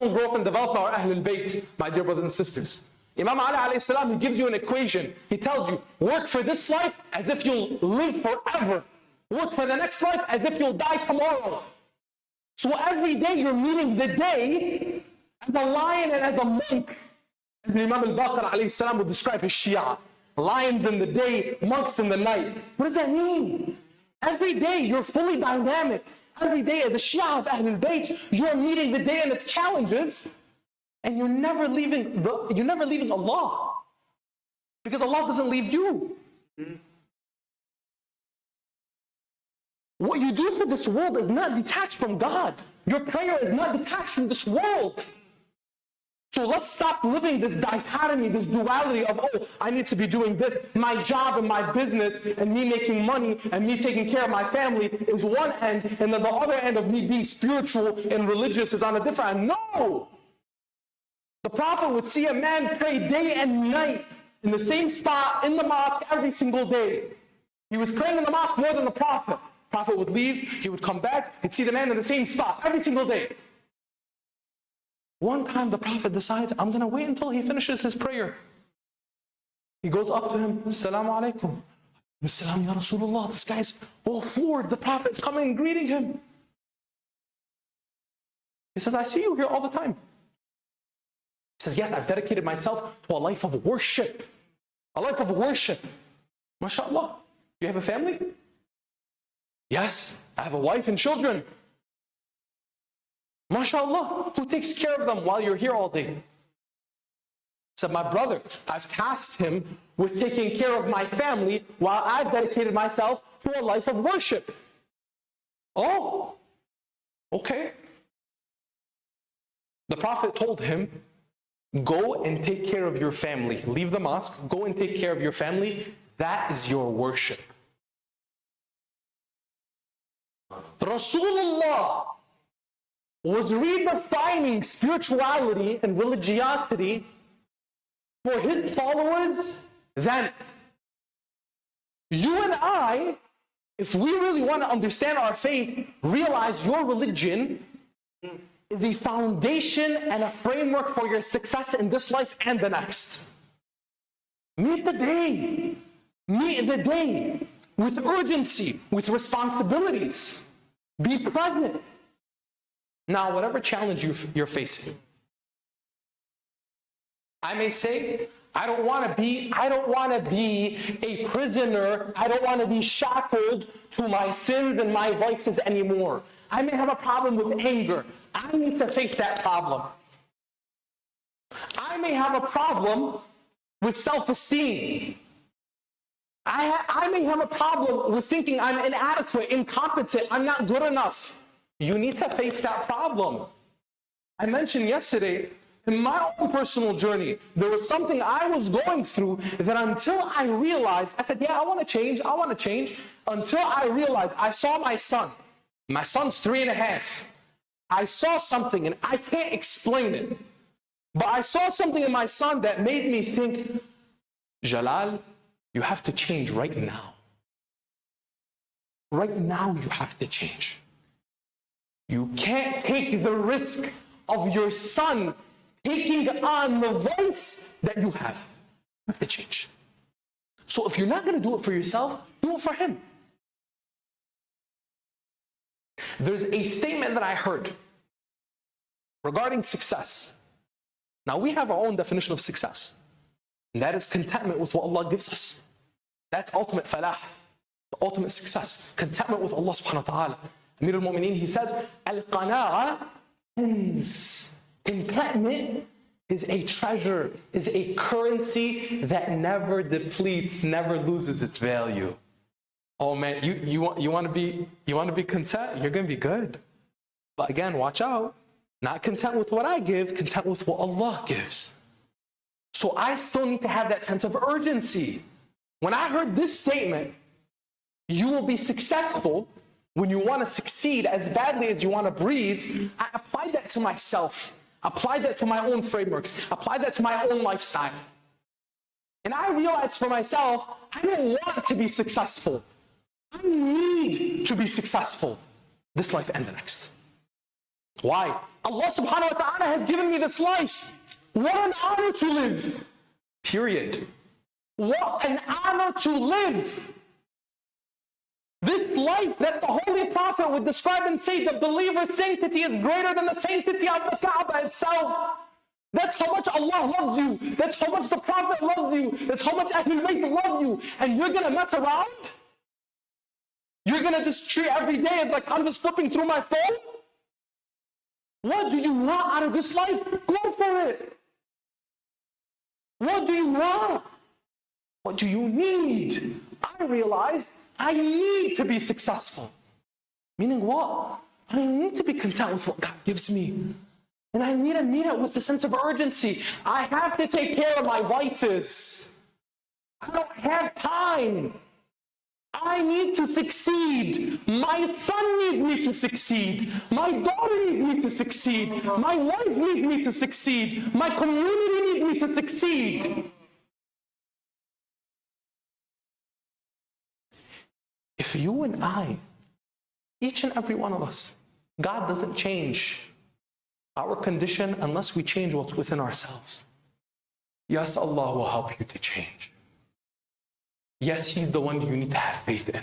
of growth and development are Ahlul Bayt, my dear brothers and sisters. Imam Ali alayhi salam, he gives you an equation. He tells you, work for this life as if you'll live forever. Work for the next life as if you'll die tomorrow. So every day you're meeting the day as a lion and as a monk. As Imam al-Baqir alayhi salam would describe his Shia. Lions in the day, monks in the night. What does that mean? Every day you're fully dynamic. Every day as a Shia of Ahlul Bayt, you're meeting the day and its challenges. And you're never leaving Allah. Because Allah doesn't leave you. What you do for this world is not detached from God. Your prayer is not detached from this world. So let's stop living this dichotomy, this duality of, oh, I need to be doing this. My job and my business and me making money and me taking care of my family is one end, and then the other end of me being spiritual and religious is on a different end. No! The Prophet would see a man pray day and night in the same spot in the mosque every single day. He was praying in the mosque more than the Prophet. The Prophet would leave, he would come back, he'd see the man in the same spot every single day. One time the Prophet decides, I'm going to wait until he finishes his prayer. He goes up to him, Assalamu alaikum. Assalam ya Rasulullah. This guy's all floored. The Prophet's coming and greeting him. He says, I see you here all the time. He says, yes, I've dedicated myself to a life of worship. A life of worship. MashaAllah. You have a family? Yes, I have a wife and children. MashaAllah. Who takes care of them while you're here all day? He said, my brother, I've tasked him with taking care of my family while I've dedicated myself to a life of worship. Oh, okay. The Prophet told him, go and take care of your family. Leave the mosque, go and take care of your family. That is your worship. Rasulullah was redefining spirituality and religiosity for his followers then. You and I, if we really want to understand our faith, realize your religion is a foundation and a framework for your success in this life and the next. Meet the day. Meet the day with urgency, with responsibilities. Be present. Now, whatever challenge you're facing, I may say, I don't want to be a prisoner. I don't want to be shackled to my sins and my vices anymore. I may have a problem with anger. I need to face that problem. I may have a problem with self-esteem. I may have a problem with thinking I'm inadequate, incompetent, I'm not good enough. You need to face that problem. I mentioned yesterday, in my own personal journey, there was something I was going through that until I realized, I said, yeah, I want to change, until I realized, I saw my son's 3.5. I saw something, and I can't explain it, but I saw something in my son that made me think, Jalal, you have to change right now. Right now you have to change. You can't take the risk of your son taking on the voice that you have. You have to change. So if you're not going to do it for yourself, do it for him. There's a statement that I heard regarding success. Now we have our own definition of success. And that is contentment with what Allah gives us. That's ultimate falah, the ultimate success. Contentment with Allah subhanahu wa ta'ala. Amir al-Mu'mineen, he says, al-qana'a ends. Contentment is a treasure, is a currency that never depletes, never loses its value. Oh man, you want to be content, you're going to be good. But again, watch out. Not content with what I give, content with what Allah gives. So I still need to have that sense of urgency. When I heard this statement, you will be successful when you want to succeed as badly as you want to breathe, I applied that to myself. Applied that to my own frameworks. Applied that to my own lifestyle. And I realized for myself, I don't want to be successful. I need to be successful this life and the next. Why? Allah subhanahu wa ta'ala has given me this life. What an honor to live. Period. What an honor to live. This life that the Holy Prophet would describe and say the believer's sanctity is greater than the sanctity of the Kaaba itself. That's how much Allah loves you. That's how much the Prophet loves you. That's how much Ahlul Bayt love you. And you're going to mess around? You're going to just treat every day as like I'm just flipping through my phone? What do you want out of this life? Go for it. What do you want? What do you need? I realized I need to be successful. Meaning what? I need to be content with what God gives me. And I need to meet it with a sense of urgency. I have to take care of my vices. I don't have time. I need to succeed. My son needs me to succeed. My daughter needs me to succeed. My wife needs me to succeed. My community needs me to succeed. If you and I, each and every one of us, God doesn't change our condition unless we change what's within ourselves. Yes, Allah will help you to change. Yes, He's the one you need to have faith in.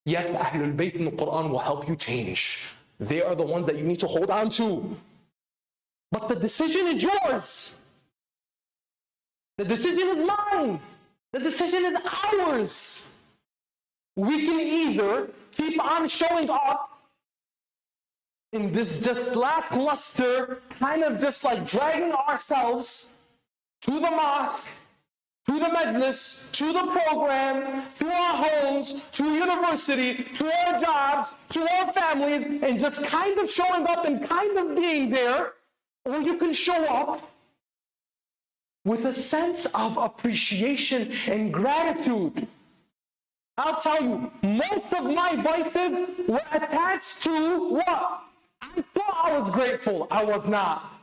Yes, the Ahlul Bayt in the Quran will help you change. They are the ones that you need to hold on to. But the decision is yours. The decision is mine. The decision is ours. We can either keep on showing up in this just lackluster, kind of just like dragging ourselves to the mosque, to the majlis, to the program, to our homes, to university, to our jobs, to our families, and just kind of showing up and kind of being there, or you can show up with a sense of appreciation and gratitude. I'll tell you, most of my vices were attached to what? I thought I was grateful. I was not.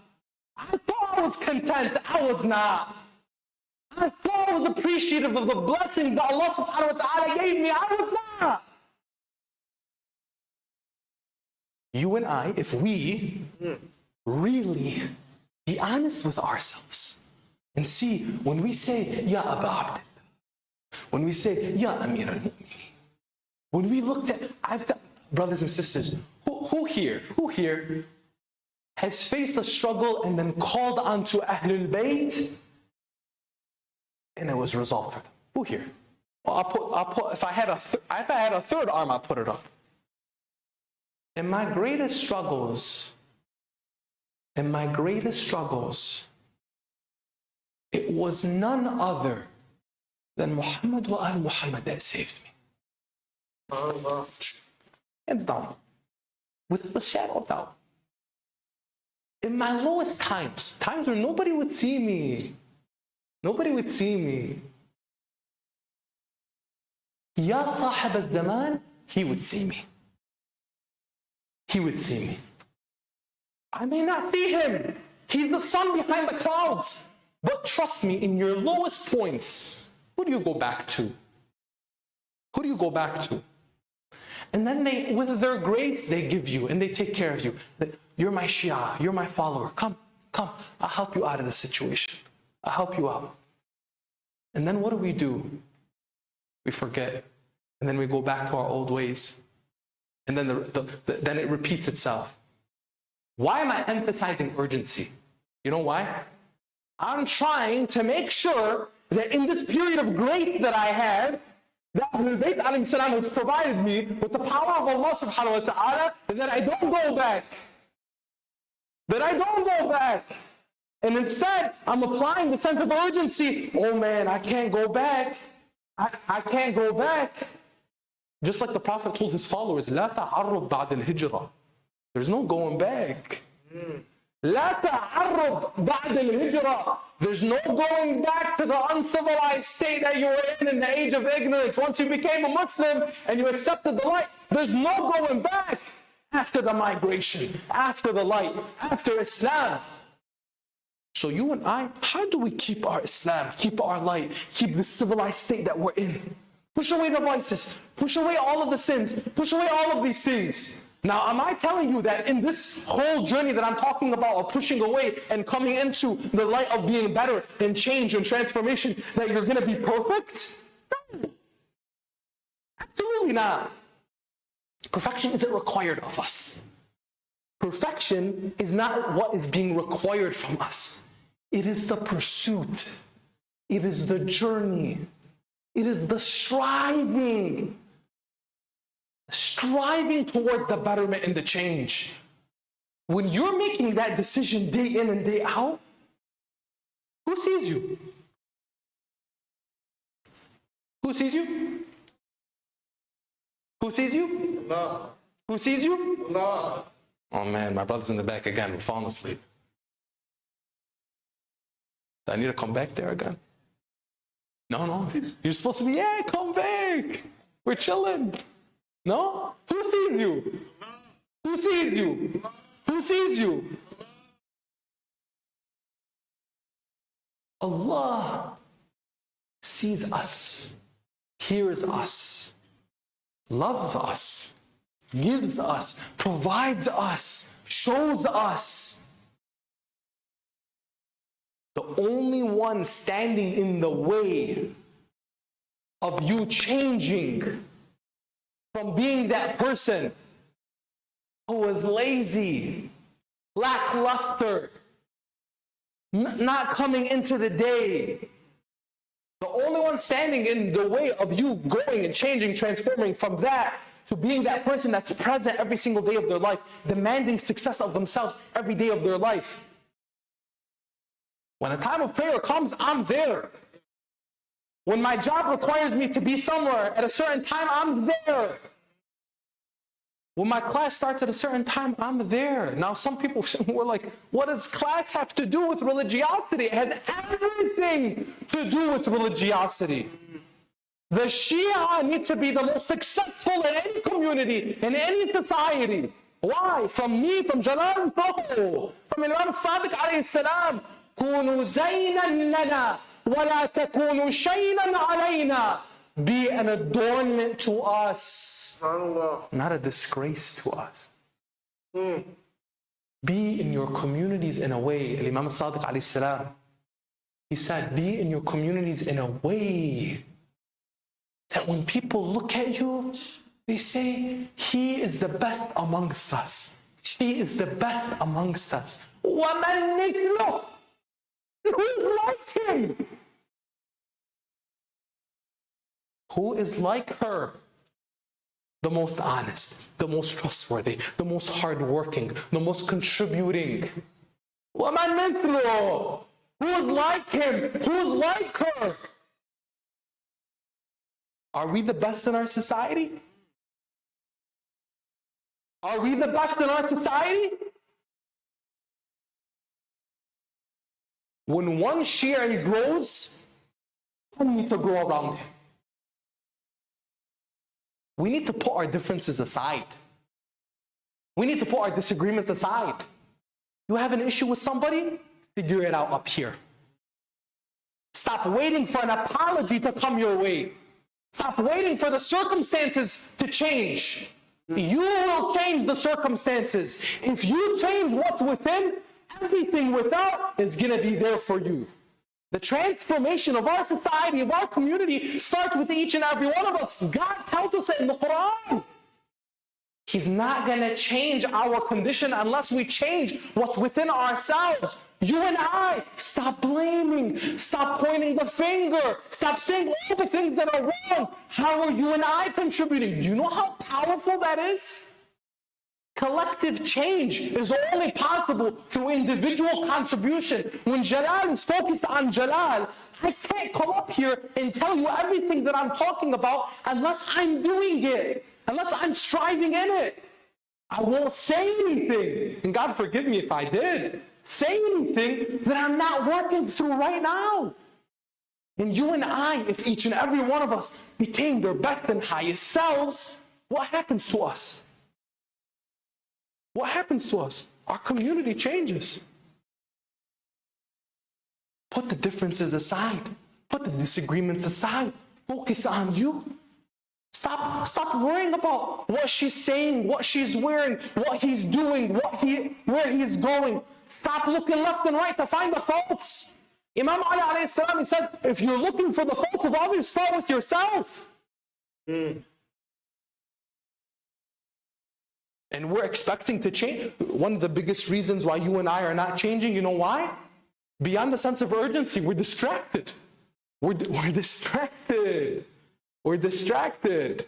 I thought I was content. I was not. I thought I was appreciative of the blessings that Allah subhanahu wa ta'ala gave me. I was not. You and I, if we really be honest with ourselves and see when we say, Ya Aba Abdullah, when we say, Ya Amir al-Mu'mineen, when we looked at, brothers and sisters, who here has faced a struggle and then called onto Ahlul Bayt and it was resolved for them? Who here? Well, I'll put, if I had a third arm, I'll put it up. In my greatest struggles, it was none other than Muhammad wa al Muhammad that saved me. Hands down. With a shadow of doubt. In my lowest times where nobody would see me, Ya Sahib al-Zaman, he would see me. I may not see him. He's the sun behind the clouds. But trust me, in your lowest points, who do you go back to? And then with their grace, they give you and they take care of you. You're my Shia, you're my follower. Come, I'll help you out of this situation. I'll help you out. And then what do? We forget. And then we go back to our old ways. And then then it repeats itself. Why am I emphasizing urgency? You know why? I'm trying to make sure that in this period of grace that I have, that Ahlul Bayt alayhi salam has provided me with the power of Allah subhanahu wa ta'ala, that I don't go back. And instead, I'm applying the sense of urgency. Oh man, I can't go back. I can't go back. Just like the Prophet told his followers, لا تعرض بعد الهجرة. There's no going back. لا تعرض بعد الهجرة. There's no going back to the uncivilized state that you were in the age of ignorance. Once you became a Muslim and you accepted the light, there's no going back after the migration, after the light, after Islam. So you and I, how do we keep our Islam, keep our light, keep the civilized state that we're in? Push away the vices, push away all of the sins, push away all of these things. Now, am I telling you that in this whole journey that I'm talking about of pushing away and coming into the light of being better and change and transformation, that you're going to be perfect? No. Absolutely not. Perfection isn't required of us. Perfection is not what is being required from us. It is the pursuit. It is the journey. It is the striving towards the betterment and the change. When you're making that decision day in and day out, who sees you? Who sees you? Who sees you? Allah. Who sees you? Allah. Oh man, my brother's in the back again. We're falling asleep. Do I need to come back there again? No. You're supposed to be, yeah, come back. We're chilling. No? Who sees you? Who sees you? Who sees you? Allah sees us, hears us, loves us, gives us, provides us, shows us. The only one standing in the way of you changing from being that person who was lazy, lackluster, not coming into the day. The only one standing in the way of you growing and changing, transforming from that to being that person that's present every single day of their life, demanding success of themselves every day of their life. When a time of prayer comes, I'm there. When my job requires me to be somewhere at a certain time, I'm there. When my class starts at a certain time, I'm there. Now some people were like, what does class have to do with religiosity? It has everything to do with religiosity. The Shia need to be the most successful in any community, in any society. Why? From me, from Jalal, no. From Imam Sadiq alayhi salam. كونوا زينا لنا ولا تكونوا شينا علينا. Be an adornment to us, not a disgrace to us. Be in your communities in a way, Imam Sadiq alayhi salam, he said, be in your communities in a way that when people look at you, they say, he is the best amongst us. She is the best amongst us. وَمَنْ مِثْلُهُ. Who is like him? Who is like her? The most honest, the most trustworthy, the most hardworking, the most contributing. وَمَنْ مِثْلُهُ. Who is like him? Who is like her? Are we the best in our society? Are we the best in our society? When one Shia grows, we need to grow around him. We need to put our differences aside. We need to put our disagreements aside. You have an issue with somebody? Figure it out up here. Stop waiting for an apology to come your way. Stop waiting for the circumstances to change. You will change the circumstances. If you change what's within, everything without is going to be there for you. The transformation of our society, of our community, starts with each and every one of us. God tells us it in the Quran. He's not going to change our condition unless we change what's within ourselves. You and I, stop blaming, stop pointing the finger, stop saying all the things that are wrong. How are you and I contributing? Do you know how powerful that is? Collective change is only possible through individual contribution. When Jalal is focused on Jalal, I can't come up here and tell you everything that I'm talking about unless I'm doing it, unless I'm striving in it. I won't say anything, and God forgive me if I did, say anything that I'm not working through right now. And you and I, if each and every one of us became their best and highest selves, what happens to us? What happens to us? Our community changes. Put the differences aside. Put the disagreements aside. Focus on you. Stop worrying about what she's saying, what she's wearing, what he's doing, where he's going. Stop looking left and right to find the faults. Imam Ali alayhi salam, he says, if you're looking for the faults of others, start with yourself. And we're expecting to change. One of the biggest reasons why you and I are not changing, you know why? Beyond the sense of urgency, we're distracted. We're distracted. We're distracted.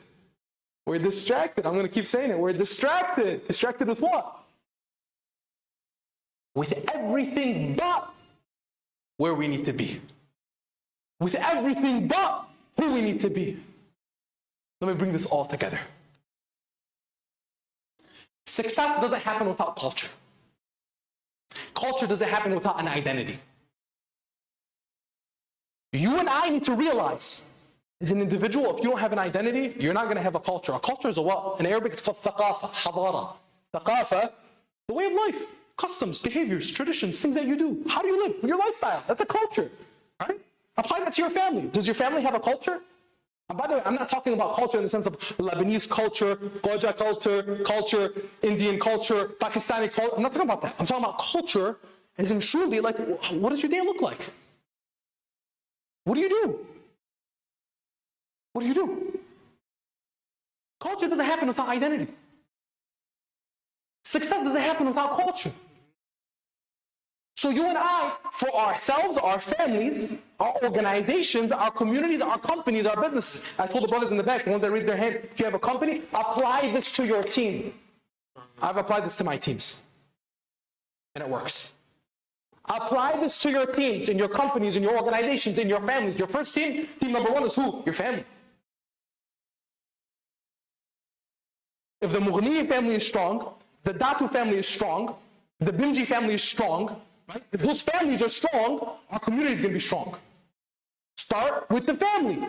We're distracted. I'm going to keep saying it. We're distracted. Distracted with what? With everything but where we need to be. With everything but who we need to be. Let me bring this all together. Success doesn't happen without culture. Culture doesn't happen without an identity. You and I need to realize, as an individual, if you don't have an identity, you're not going to have a culture. A culture is a what? In Arabic, it's called thaqafa, hadara. Thaqafa, the way of life, customs, behaviors, traditions, things that you do. How do you live? Your lifestyle. That's a culture. Right? Apply that to your family. Does your family have a culture? And by the way, I'm not talking about culture in the sense of Lebanese culture, Goja culture, Indian culture, Pakistani culture. I'm not talking about that. I'm talking about culture as in truly, like, what does your day look like? What do you do? What do you do? Culture doesn't happen without identity. Success doesn't happen without culture. So you and I, for ourselves, our families, our organizations, our communities, our companies, our businesses. I told the brothers in the back, the ones that raised their hand, if you have a company, apply this to your team. I've applied this to my teams. And it works. Apply this to your teams, in your companies, in your organizations, in your families. Your first team number one is who? Your family. If the Mughni family is strong, the Datu family is strong, the Bimji family is strong, right? If those families are strong, our community is going to be strong. Start with the family.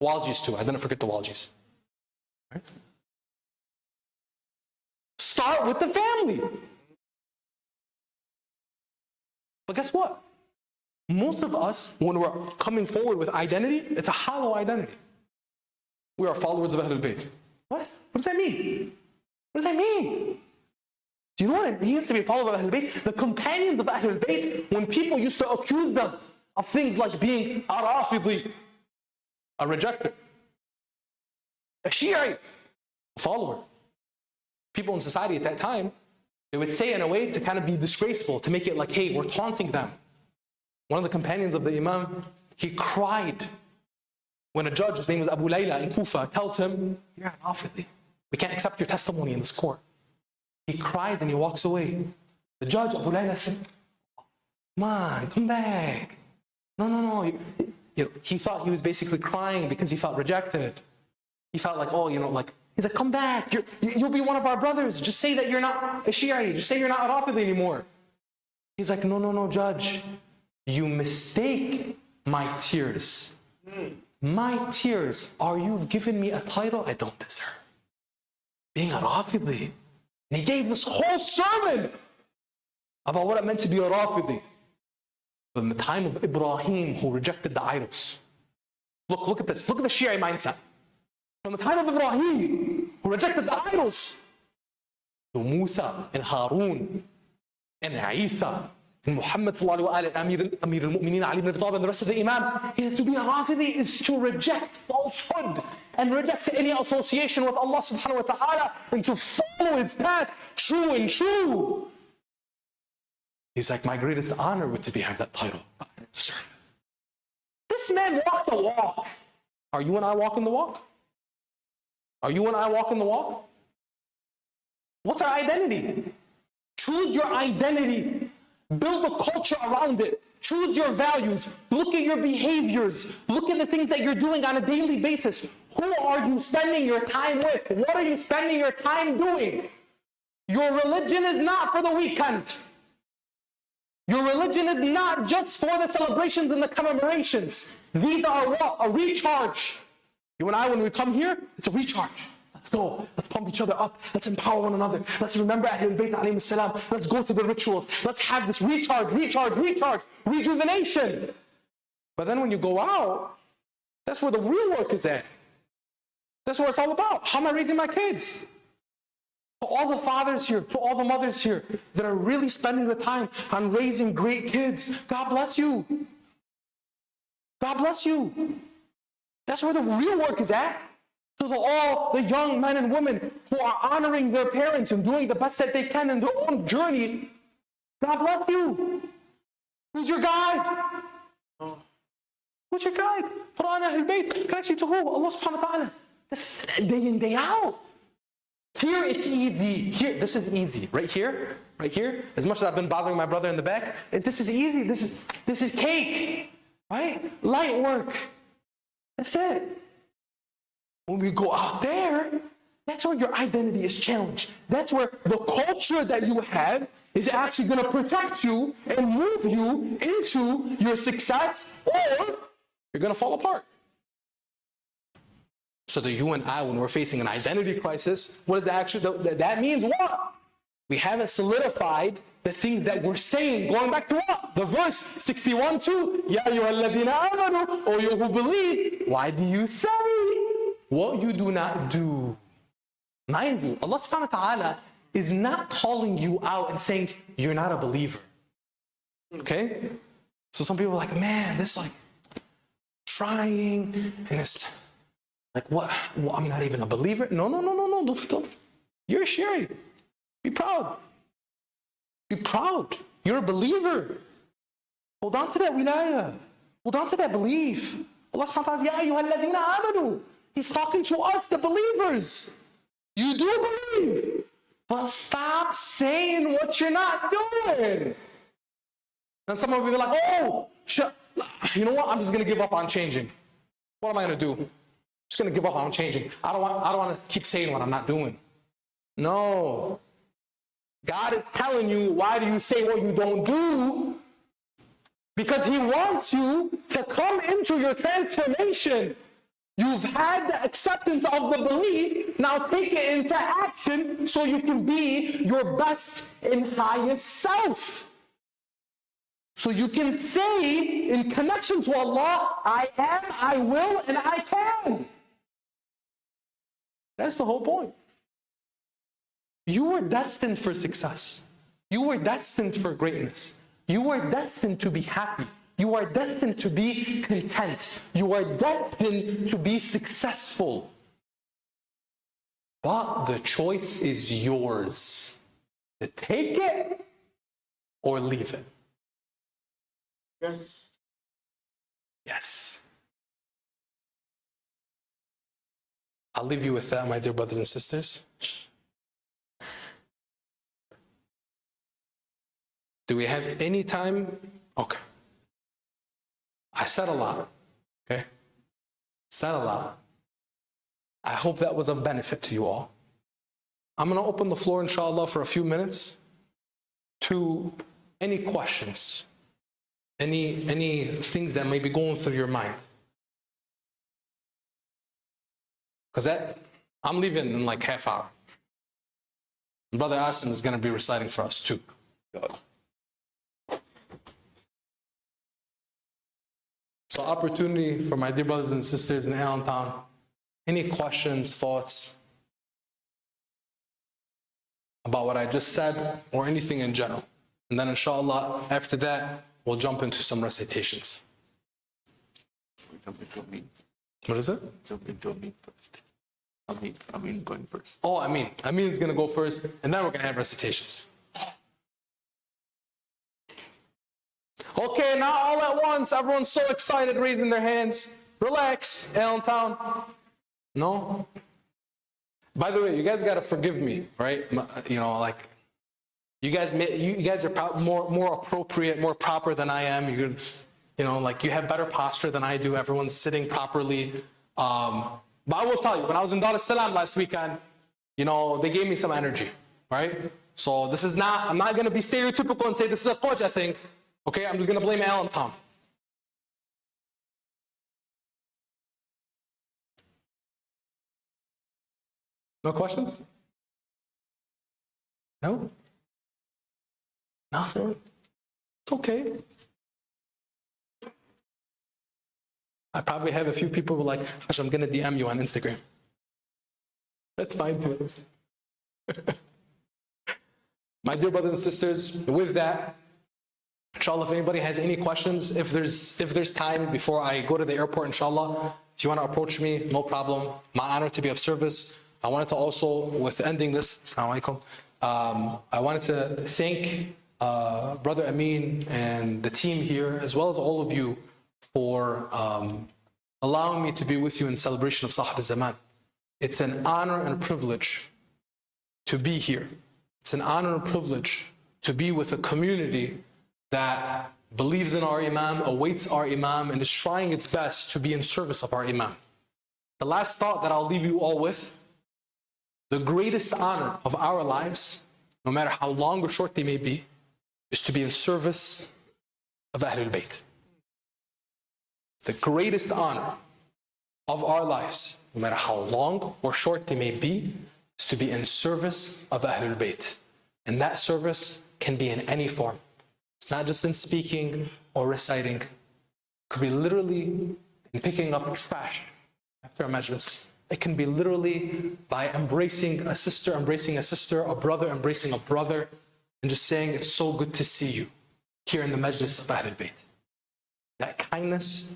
Waljis too. I didn't forget the Waljis. Right? Start with the family. But guess what? Most of us, when we're coming forward with identity, it's a hollow identity. We are followers of Ahlul Bayt. What? What does that mean? What does that mean? Do you know what it means to be a follower of Ahlul Bayt? The companions of Ahlul Bayt, when people used to accuse them of things like being a Rafidi, a rejecter, a Shi'i, a follower. People in society at that time, they would say in a way to kind of be disgraceful, to make it like, hey, we're taunting them. One of the companions of the Imam, he cried when a judge, his name was Abu Layla in Kufa, tells him, you're an Rafidi. We can't accept your testimony in this court. He cries and he walks away. The judge, Abu Layla, said, come on, come back. No. he thought he was basically crying because he felt rejected. He felt like, oh, he's like, come back. You'll be one of our brothers. Just say that you're not a Shi'i. Just say you're not a Rafidi anymore. He's like, no, Judge. You mistake my tears. My tears are you've given me a title I don't deserve. Being a Rafidi. And he gave this whole sermon about what it meant to be a Rafidi. From the time of Ibrahim, who rejected the idols. Look at this. Look at the Shi'i mindset. From the time of Ibrahim, who rejected the idols, to Musa and Harun and Isa and Muhammad sallallahu alaihi wasallam, Amir al-Mu'mineen Ali ibn Abi Talib and the rest of the Imams, is to be a Rafidi is to reject falsehood and reject any association with Allah subhanahu wa ta'ala and to follow his path true and true. He's like, my greatest honor would to be have that title. I don't deserve it. This man walked the walk. Are you and I walking the walk? Are you and I walking the walk? What's our identity? Choose your identity. Build a culture around it. Choose your values. Look at your behaviors. Look at the things that you're doing on a daily basis. Who are you spending your time with? What are you spending your time doing? Your religion is not for the weekend. Your religion is not just for the celebrations and the commemorations. These are what? A recharge. You and I, when we come here, it's a recharge. Let's go. Let's pump each other up. Let's empower one another. Let's remember Ahlul Bayt alayhim salam. Let's go through the rituals. Let's have this recharge, rejuvenation. But then when you go out, that's where the real work is at. That's what it's all about. How am I raising my kids? To all the fathers here, to all the mothers here that are really spending the time on raising great kids, God bless you. God bless you. That's where the real work is at. So to all the young men and women who are honoring their parents and doing the best that they can in their own journey, God bless you. Who's your guide? Who's your guide? Quran Ahlul Bayt. Connection to who? Allah subhanahu wa ta'ala. This is day in, day out. Here it's easy. Here, this is easy. Right here. As much as I've been bothering my brother in the back, this is easy. This is cake. Right? Light work. That's it. When we go out there, that's where your identity is challenged. That's where the culture that you have is actually going to protect you and move you into your success, or you're going to fall apart. So that you and I, when we're facing an identity crisis, what does that actually, that means what? We haven't solidified the things that we're saying, going back to what? The verse 61:2, Ya ayyuhalladhina amanu, or you who believe, why do you say what you do not do? Mind you, Allah subhanahu wa ta'ala is not calling you out and saying, you're not a believer. Okay? So some people are like, man, this is like trying, and it's like, what? Well, I'm not even a believer? No. Don't. You're a Shi'i. Be proud. Be proud. You're a believer. Hold on to that wilayah. Hold on to that belief. Allah subhanahu wa ta'ala, Ya ayyuhalladhina amanu. He's talking to us, the believers. You do believe, but stop saying what you're not doing. And some of you be like, oh, you know what? I'm just going to give up on changing. What am I going to do? I'm just going to give up on changing. I don't want to keep saying what I'm not doing. No. God is telling you, why do you say what you don't do? Because He wants you to come into your transformation. You've had the acceptance of the belief, now take it into action so you can be your best and highest self. So you can say in connection to Allah, I am, I will, and I can. That's the whole point. You were destined for success. You were destined for greatness. You were destined to be happy. You are destined to be content. You are destined to be successful. But the choice is yours. To take it or leave it. Yes. Yes. I'll leave you with that, my dear brothers and sisters. Do we have any time? Okay. I said a lot. Okay? Said aloud. I hope that was of benefit to you all. I'm going to open the floor, inshallah, for a few minutes to any questions, any things that may be going through your mind. Because I'm leaving in like half hour. Brother Asim is going to be reciting for us too. So opportunity for my dear brothers and sisters in Allentown. Any questions, thoughts about what I just said or anything in general? And then inshallah, after that, we'll jump into some recitations. Jump into Amin. What is it? Jump into Amin first. Amin going first. Oh, Amin. Amin is going to go first, and then we're going to have recitations. Okay, now all at once, everyone's so excited, raising their hands. Relax, Allentown. No? By the way, you guys got to forgive me, right? You know, like, you guys are more appropriate, more proper than I am. You know, like, you have better posture than I do. Everyone's sitting properly. But I will tell you, when I was in Dar es Salaam last weekend, you know, they gave me some energy, right? So this is not, I'm not going to be stereotypical and say this is a coach, I think. Okay, I'm just going to blame Allentown. No questions? No? Nothing? It's okay. I probably have a few people who are like, Hush, I'm going to DM you on Instagram. That's fine too. My dear brothers and sisters, with that, inshallah, if anybody has any questions, if there's time before I go to the airport, inshallah, if you want to approach me, no problem. My honor to be of service. I wanted to also, with ending this, Assalamu alaikum, I wanted to thank Brother Amin and the team here, as well as all of you, for allowing me to be with you in celebration of Sahab al-Zaman. It's an honor and a privilege to be here. It's an honor and privilege to be with a community that believes in our Imam, awaits our Imam, and is trying its best to be in service of our Imam. The last thought that I'll leave you all with, the greatest honor of our lives, no matter how long or short they may be, is to be in service of Ahlul Bayt. The greatest honor of our lives, no matter how long or short they may be, is to be in service of Ahlul Bayt. And that service can be in any form. It's not just in speaking or reciting. It could be literally in picking up trash after a majlis. It can be literally by embracing a sister, a brother embracing a brother, and just saying, it's so good to see you here in the majlis of Ahlul Bayt. That kindness,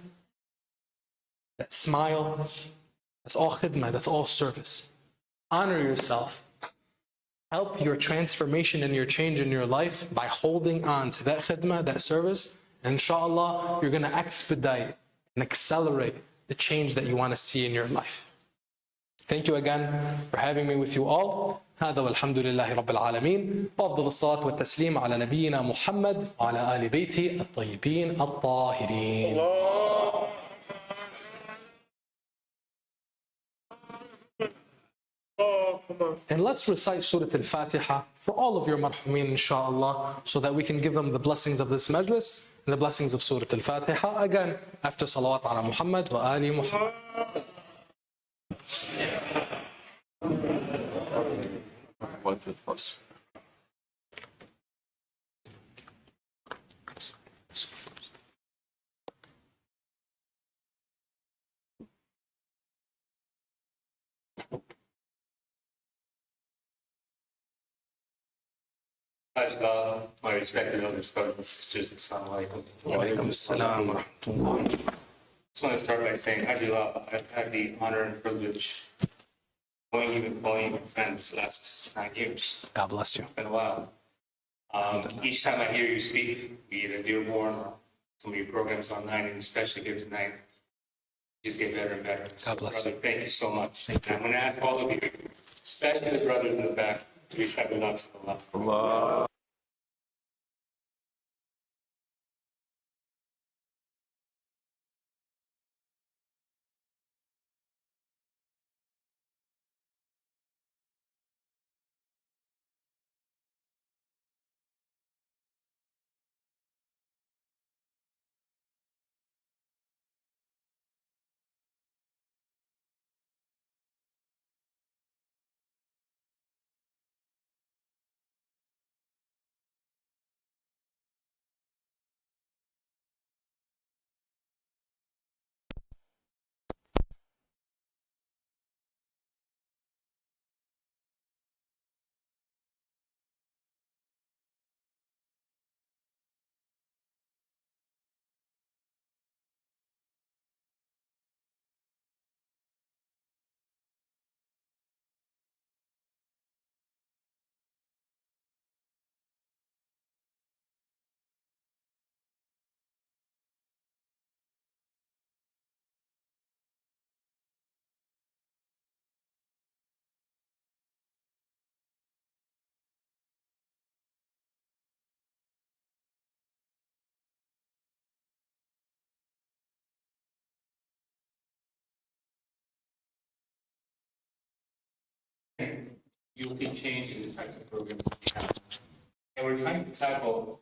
that smile, that's all khidmah, that's all service. Honor yourself. Help your transformation and your change in your life by holding on to that khidmah, that service. And inshallah, you're going to expedite and accelerate the change that you want to see in your life. Thank you again for having me with you all. هذا والحمد لله رب العالمين وأفضل الصلاة والتسليم على نبينا محمد وعلى آل بيته الطيبين الطاهرين. And let's recite Surah Al-Fatiha for all of your marhumin, inshallah, so that we can give them the blessings of this majlis and the blessings of Surah Al-Fatiha. Again, after salawat ala Muhammad wa ali Muhammad. One with us. My respected elders, brothers and sisters, Assalamu alaikum. Walaikum assalam wa rahmatullah. I just want to start by saying, Alhamdulillah, I've had the honor and privilege of knowing you and calling you friends the last 9 years. God bless you. It's been a while. Each time I hear you speak, be it at Dearborn or some of your programs online, and especially here tonight, you just get better and better. So, God bless brother, thank you so much. Thank you. And I'm going to ask all of you, especially the brothers in the back, to recite Wiladat. Allah. you'll see change in the types of programs that we have. And we're trying to tackle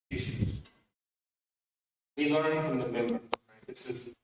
issues. We learn from the member. Right? This is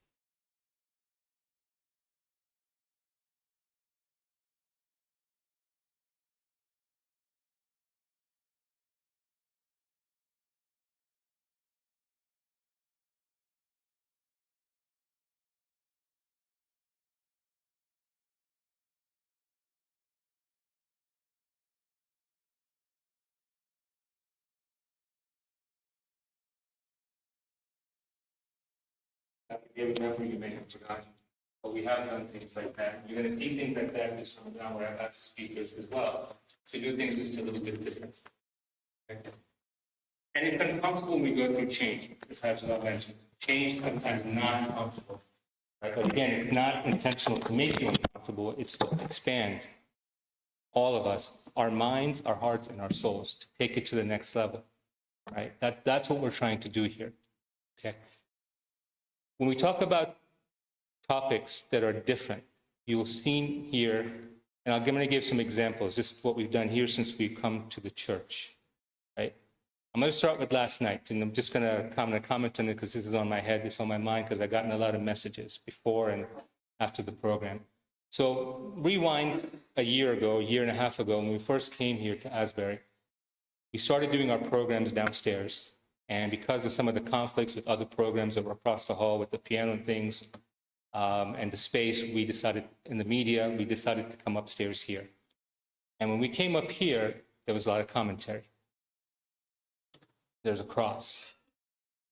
every member you may have forgotten. But we have done things like that. You're going to see things like that this from now where I've asked the speakers as well to do things just a little bit different. Okay? And it's uncomfortable when we go through change, as Hajjah mentioned. Change sometimes not comfortable. Right? But again, it's not intentional to make you uncomfortable, it's to expand all of us, our minds, our hearts, and our souls, to take it to the next level. Right? That's what we're trying to do here. Okay? When we talk about topics that are different, you will see here, and I'm going to give some examples, just what we've done here since we've come to the church. Right? I'm going to start with last night, and I'm just going to comment on it because this is on my head, it's on my mind, because I've gotten a lot of messages before and after the program. So rewind a year and a half ago, when we first came here to Asbury, we started doing our programs downstairs. And because of some of the conflicts with other programs that were across the hall with the piano and things, and the space, we decided, in the media, we decided to come upstairs here. And when we came up here, there was a lot of commentary. There's a cross.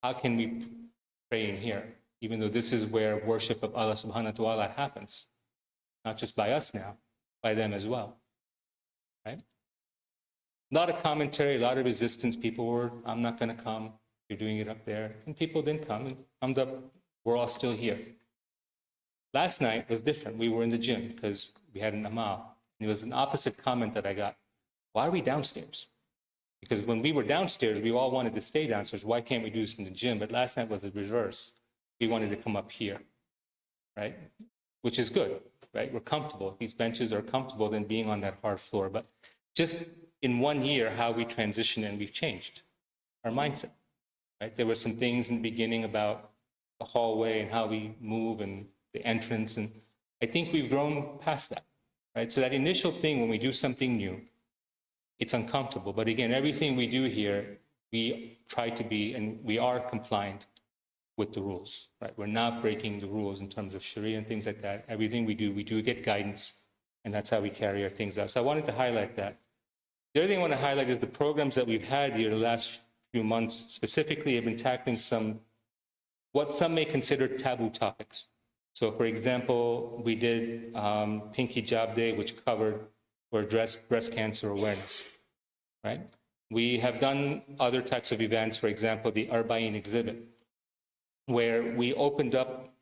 How can we pray in here, even though this is where worship of Allah subhanahu wa ta'ala happens? Not just by us now, by them as well, right? A lot of commentary, a lot of resistance. People were, I'm not going to come. You're doing it up there. And people didn't come and thumbed up. We're all still here. Last night was different. We were in the gym because we had an amal. And it was an opposite comment that I got. Why are we downstairs? Because when we were downstairs, we all wanted to stay downstairs. Why can't we do this in the gym? But last night was the reverse. We wanted to come up here, right? Which is good, right? We're comfortable. These benches are comfortable than being on that hard floor. But just in 1 year, how we transitioned and we've changed our mindset, right? There were some things in the beginning about the hallway and how we move and the entrance. And I think we've grown past that, right? So that initial thing, when we do something new, it's uncomfortable. But again, everything we do here, we try to be, and we are compliant with the rules, right? We're not breaking the rules in terms of Sharia and things like that. Everything we do get guidance, and that's how we carry our things out. So I wanted to highlight that. The other thing I want to highlight is the programs that we've had here the last few months specifically have been tackling what some may consider taboo topics. So for example, we did Pink Hijab Day, which covered or addressed breast cancer awareness, right? We have done other types of events, for example, the Arba'in exhibit, where we opened up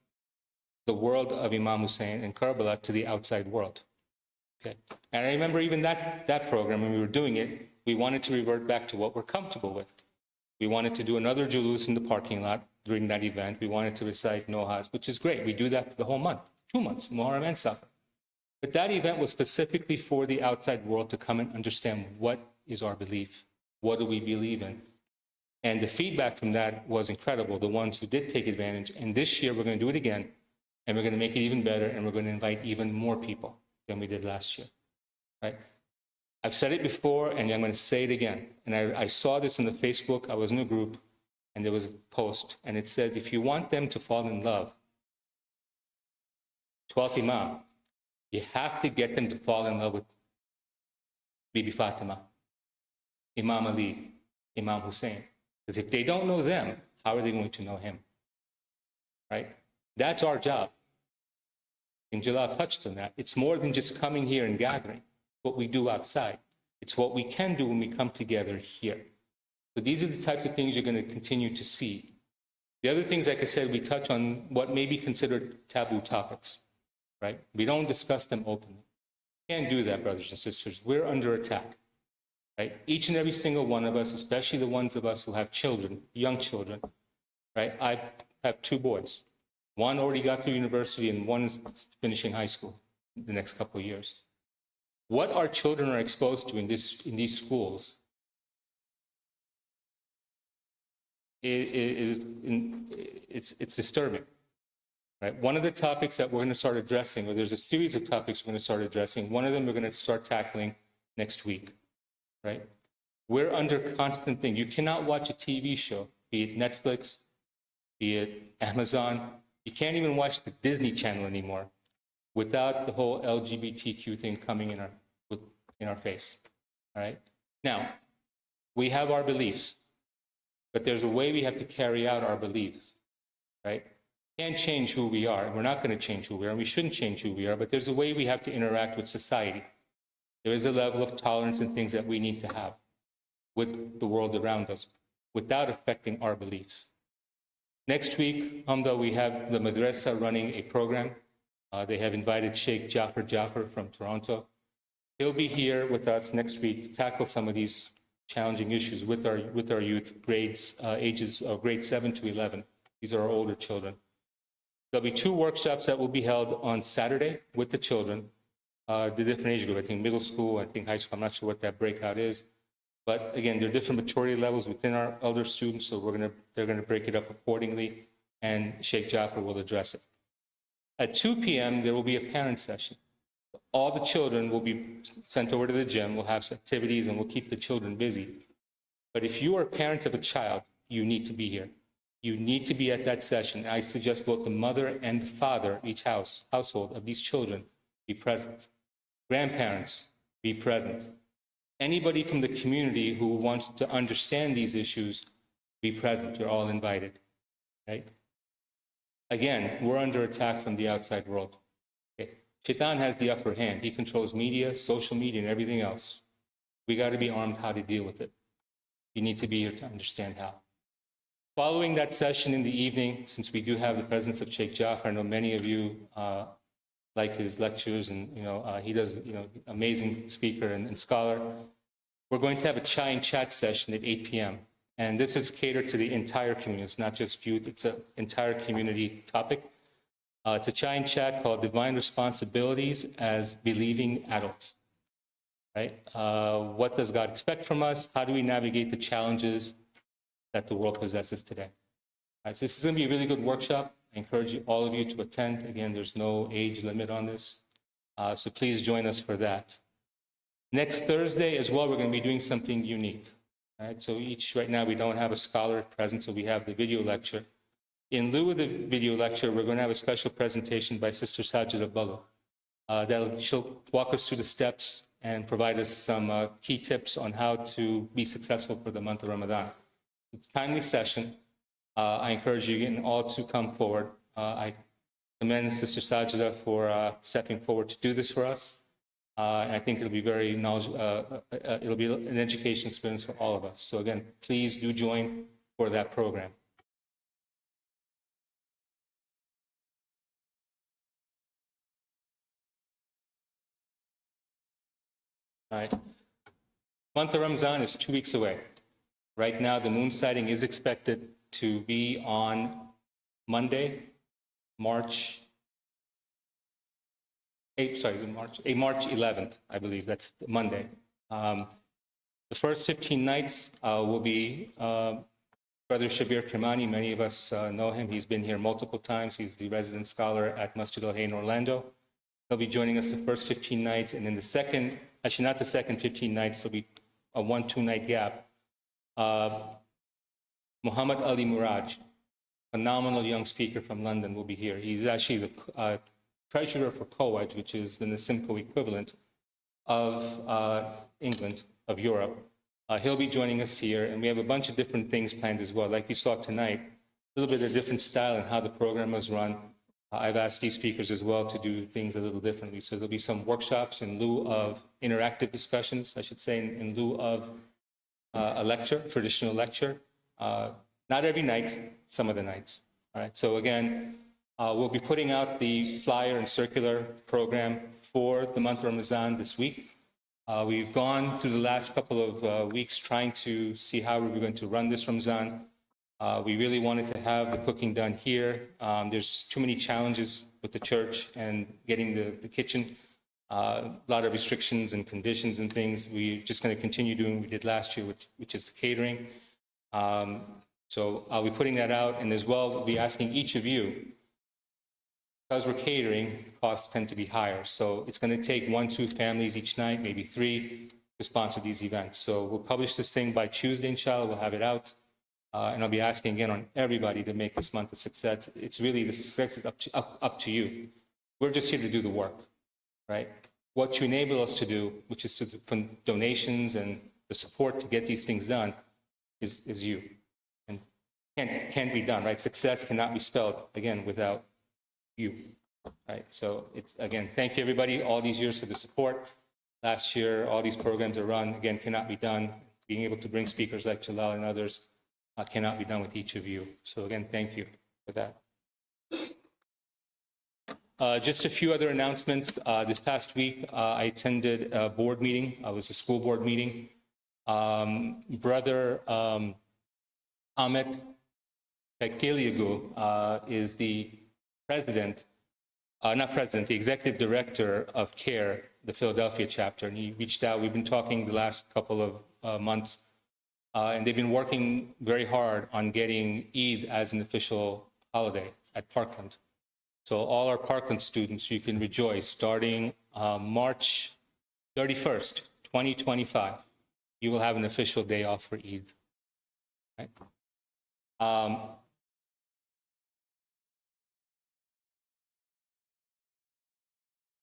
the world of Imam Hussein and Karbala to the outside world. Okay. And I remember even that program, when we were doing it, we wanted to revert back to what we're comfortable with. We wanted to do another julus in the parking lot during that event. We wanted to recite Nohas, which is great. We do that for the whole month, 2 months, Muharram and Safar. But that event was specifically for the outside world to come and understand what is our belief, what do we believe in. And the feedback from that was incredible, the ones who did take advantage. And this year, we're going to do it again, and we're going to make it even better, and we're going to invite even more people than we did last year, right? I've said it before, and I'm going to say it again. And I saw this in the Facebook. I was in a group, and there was a post, and it said, if you want them to fall in love, 12th Imam, you have to get them to fall in love with Bibi Fatima, Imam Ali, Imam Hussein. Because if they don't know them, how are they going to know him? Right? That's our job. And Jalal touched on that. It's more than just coming here and gathering, what we do outside. It's what we can do when we come together here. So these are the types of things you're going to continue to see. The other things, like I said, we touch on what may be considered taboo topics, right? We don't discuss them openly. Can't do that, brothers and sisters. We're under attack, right? Each and every single one of us, especially the ones of us who have children, young children, right? I have 2 boys. One already got through university and one is finishing high school the next couple of years. What our children are exposed to in these schools it's disturbing. Right? One of the topics that we're going to start addressing, or there's a series of topics we're going to start addressing, one of them we're going to start tackling next week. Right? We're under constant thing. You cannot watch a TV show, be it Netflix, be it Amazon. You can't even watch the Disney Channel anymore without the whole LGBTQ thing coming in our face. All right? Now, we have our beliefs, but there's a way we have to carry out our beliefs. Right? Can't change who we are. We're not going to change who we are, and we shouldn't change who we are, but there's a way we have to interact with society. There is a level of tolerance and things that we need to have with the world around us without affecting our beliefs. Next week, Hamda, we have the madrasa running a program. They have invited Sheikh Jafar from Toronto. He'll be here with us next week to tackle some of these challenging issues with our youth, ages of grade 7 to 11. These are our older children. There'll be 2 workshops that will be held on Saturday with the children, the different age group. I think middle school, I think high school. I'm not sure what that breakout is. But again, there are different maturity levels within our elder students, so they're going to break it up accordingly, and Sheikh Jafar will address it. At 2 p.m., there will be a parent session. All the children will be sent over to the gym. We'll have activities, and we'll keep the children busy. But if you are a parent of a child, you need to be here. You need to be at that session. I suggest both the mother and the father, each household of these children, be present. Grandparents, be present. Anybody from the community who wants to understand these issues, be present. You're all invited. Right? Again, we're under attack from the outside world. Okay. Shaitan has the upper hand. He controls media, social media, and everything else. We got to be armed how to deal with it. You need to be here to understand how. Following that session in the evening, since we do have the presence of Sheikh Jafar, I know many of you like his lectures, and he does amazing speaker and scholar. We're going to have a chai and chat session at 8 p.m. And this is catered to the entire community. It's not just youth, it's an entire community topic. It's a chai and chat called Divine Responsibilities as Believing Adults. Right? What does God expect from us? How do we navigate the challenges that the world possesses today? All right, so this is going to be a really good workshop. I encourage all of you to attend. Again, there's no age limit on this. So please join us for that. Next Thursday as well, we're going to be doing something unique. All right, so right now we don't have a scholar present, so we have the video lecture. In lieu of the video lecture, we're going to have a special presentation by Sister Sajida Ballo. She'll walk us through the steps and provide us some key tips on how to be successful for the month of Ramadan. It's a timely session. I encourage you again all to come forward. I commend Sister Sajida for stepping forward to do this for us. And I think it'll be very it'll be an education experience for all of us. So again, please do join for that program. All right. Month of Ramadan is 2 weeks away. Right now, the moon sighting is expected to be on Monday, March 11th, I believe. That's Monday. The first 15 nights will be Brother Shabir Kirmani. Many of us know him. He's been here multiple times. He's the resident scholar at Masjid al-Hay in Orlando. He'll be joining us the first 15 nights, and then the second, actually not the second 15 nights, there'll be a 1-2 night gap. Muhammad Ali Muraj, phenomenal young speaker from London, will be here. He's actually the treasurer for COAJ, which is the Simcoe equivalent of England, of Europe. He'll be joining us here, and we have a bunch of different things planned as well. Like you saw tonight, a little bit of different style in how the program was run. I've asked these speakers as well to do things a little differently. So there'll be some workshops in lieu of interactive discussions, I should say, in lieu of a lecture, traditional lecture. Not every night, some of the nights. All right. So again, we'll be putting out the flyer and circular program for the month of Ramadan this week. We've gone through the last couple of weeks trying to see how we're going to run this Ramadan. We really wanted to have the cooking done here. There's too many challenges with the church and getting the kitchen A lot of restrictions and conditions and things. We're just going to continue doing what we did last year, which is catering. So I'll be putting that out, and as well, we'll be asking each of you, because we're catering, costs tend to be higher. So it's going to take 1-2 families each night, maybe 3, to sponsor these events. So we'll publish this thing by Tuesday, inshallah. We'll have it out. And I'll be asking again on everybody to make this month a success. It's really, the success is up to you. We're just here to do the work, right? What you enable us to do, which is to fund donations and the support to get these things done, is you. And can't be done, right? Success cannot be spelled, again, without you, right? So it's, again, thank you everybody all these years for the support. Last year, all these programs are run, again, cannot be done. Being able to bring speakers like Jalal and others cannot be done with each of you. So again, thank you for that. Just a few other announcements. This past week, I attended a board meeting. It was a school board meeting. Brother Ahmet Pekelioglu is the president, the executive director of CARE, the Philadelphia chapter. And he reached out. We've been talking the last couple of months. And they've been working very hard on getting Eid as an official holiday at Parkland. So all our Parkland students, you can rejoice, starting March 31st, 2025, you will have an official day off for Eid. Right?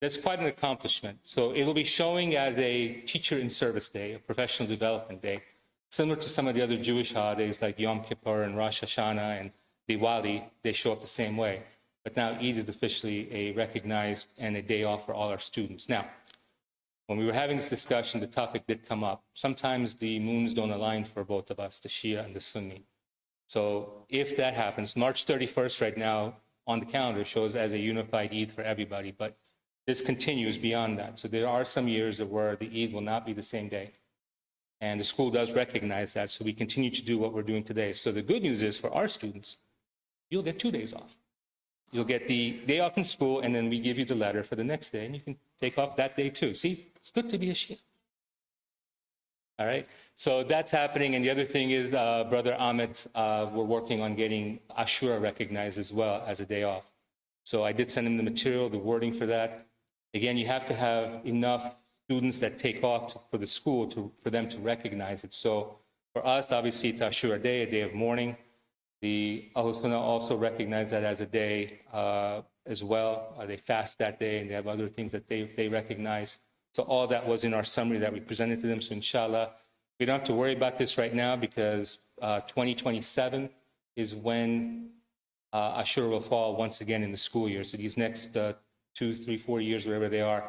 That's quite an accomplishment. So it will be showing as a teacher in service day, a professional development day, similar to some of the other Jewish holidays like Yom Kippur and Rosh Hashanah and Diwali. They show up the same way. But now Eid is officially a recognized and a day off for all our students. Now, when we were having this discussion, the topic did come up. Sometimes the moons don't align for both of us, the Shia and the Sunni. So if that happens, March 31st right now on the calendar shows as a unified Eid for everybody, but this continues beyond that. So there are some years where the Eid will not be the same day. And the school does recognize that, so we continue to do what we're doing today. So the good news is for our students, you'll get 2 days off. You'll get the day off in school, and then we give you the letter for the next day, and you can take off that day too. See, it's good to be a Shia. All right, so that's happening. And the other thing is, Brother Ahmet, we're working on getting Ashura recognized as well as a day off. So I did send him the material, the wording for that. Again, you have to have enough students that take off for the school for them to recognize it. So for us, obviously, it's Ashura Day, a day of mourning. The Ahl Sunnah also recognize that as a day as well. They fast that day, and they have other things that they recognize. So all that was in our summary that we presented to them. So inshallah, we don't have to worry about this right now because 2027 is when Ashura will fall once again in the school year. So these next 2, 3, 4 years, wherever they are,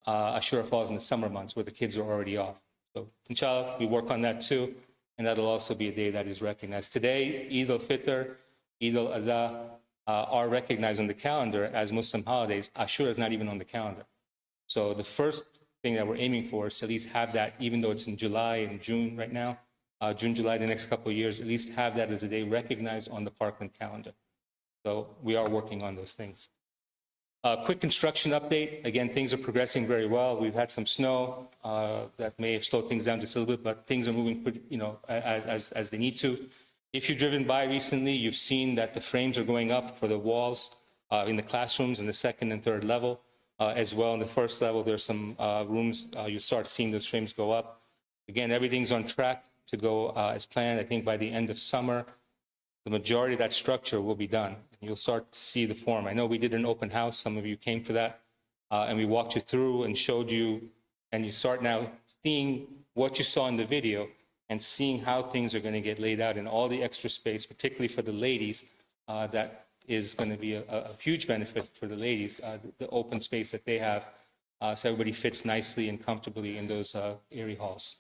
Ashura falls in the summer months where the kids are already off. So inshallah, we work on that too. And that'll also be a day that is recognized. Today, Eid al-Fitr, Eid al-Adha are recognized on the calendar as Muslim holidays. Ashura is not even on the calendar. So the first thing that we're aiming for is to at least have that, even though it's in July and June right now, June, July, the next couple of years, at least have that as a day recognized on the Parkland calendar. So we are working on those things. Quick construction update. Again, things are progressing very well. We've had some snow that may have slowed things down just a little bit, but things are moving pretty, as they need to. If you've driven by recently, you've seen that the frames are going up for the walls in the classrooms in the second and third level. As well, in the first level, there's some rooms, you start seeing those frames go up. Again, everything's on track to go as planned. I think by the end of summer, the majority of that structure will be done. You'll start to see the form. I know we did an open house. Some of you came for that. And we walked you through and showed you, and you start now seeing what you saw in the video and seeing how things are going to get laid out in all the extra space, particularly for the ladies. That is going to be a huge benefit for the ladies, the open space that they have, so everybody fits nicely and comfortably in those area halls.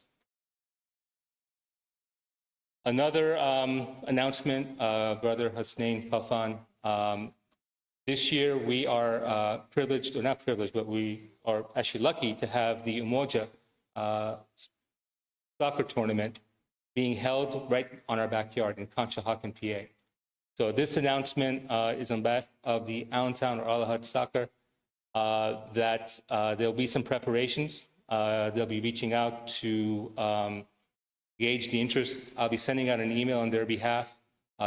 Another announcement, Brother Hasnain Khalfan. This year we are privileged, or not privileged, but we are actually lucky to have the Umoja soccer tournament being held right on our backyard in Conshohocken, PA. So this announcement is on behalf of the Allentown or Al Ahad Soccer. that there'll be some preparations. They'll be reaching out to gauge the interest. I'll be sending out an email on their behalf.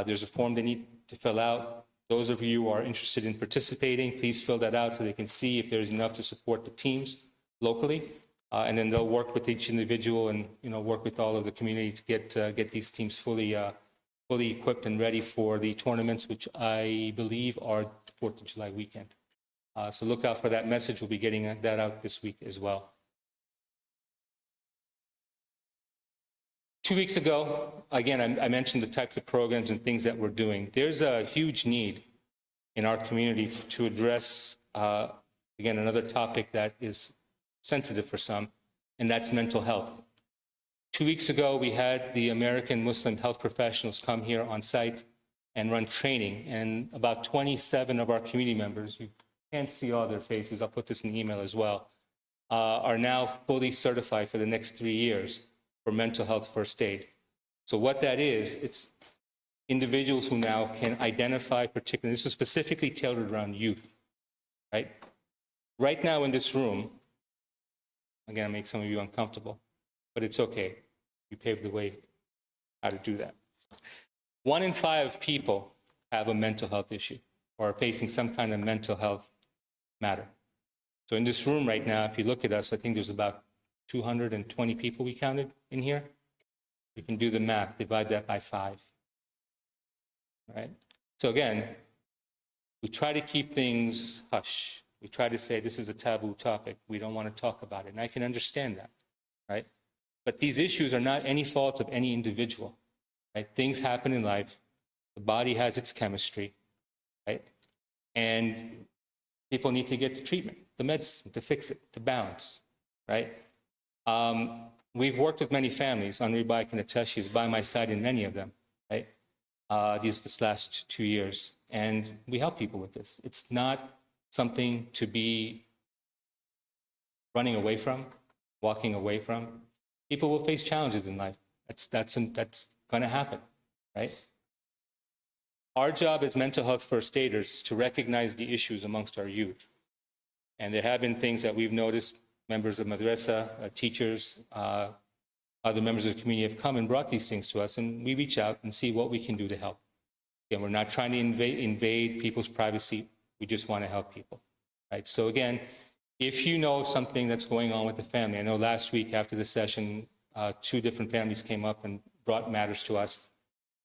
There's a form they need to fill out. Those of you who are interested in participating, please fill that out so they can see if there's enough to support the teams locally. And then they'll work with each individual and work with all of the community to get these teams fully equipped and ready for the tournaments, which I believe are the 4th of July weekend. So look out for that message. We'll be getting that out this week as well. 2 weeks ago, again, I mentioned the types of programs and things that we're doing. There's a huge need in our community to address, again, another topic that is sensitive for some, and that's mental health. 2 weeks ago, we had the American Muslim health professionals come here on site and run training, and about 27 of our community members, you can't see all their faces, I'll put this in the email as well, are now fully certified for the next 3 years for mental health first aid. So what that is, it's individuals who now can identify particularly, this is specifically tailored around youth, right? Right now in this room, again, I make some of you uncomfortable, but it's okay. You paved the way how to do that. 1 in 5 people have a mental health issue or are facing some kind of mental health matter. So in this room right now, if you look at us, I think there's about 220 people we counted in here. You can do the math, divide that by 5. Right? So again, we try to keep things hush. We try to say this is a taboo topic. We don't want to talk about it. And I can understand that, right? But these issues are not any fault of any individual, right? Things happen in life. The body has its chemistry, right? And people need to get the treatment, the medicine to fix it, to balance, right? We've worked with many families. Anribai can attest, she's by my side in many of them, right? This last 2 years. And we help people with this. It's not something to be running away from, walking away from. People will face challenges in life. That's going to happen, right? Our job as mental health first aiders is to recognize the issues amongst our youth. And there have been things that we've noticed. Members of madrasa, teachers, other members of the community have come and brought these things to us, and we reach out and see what we can do to help. Again, we're not trying to invade people's privacy. We just want to help people, right? So again, if you know something that's going on with the family, I know last week after the session, 2 different families came up and brought matters to us,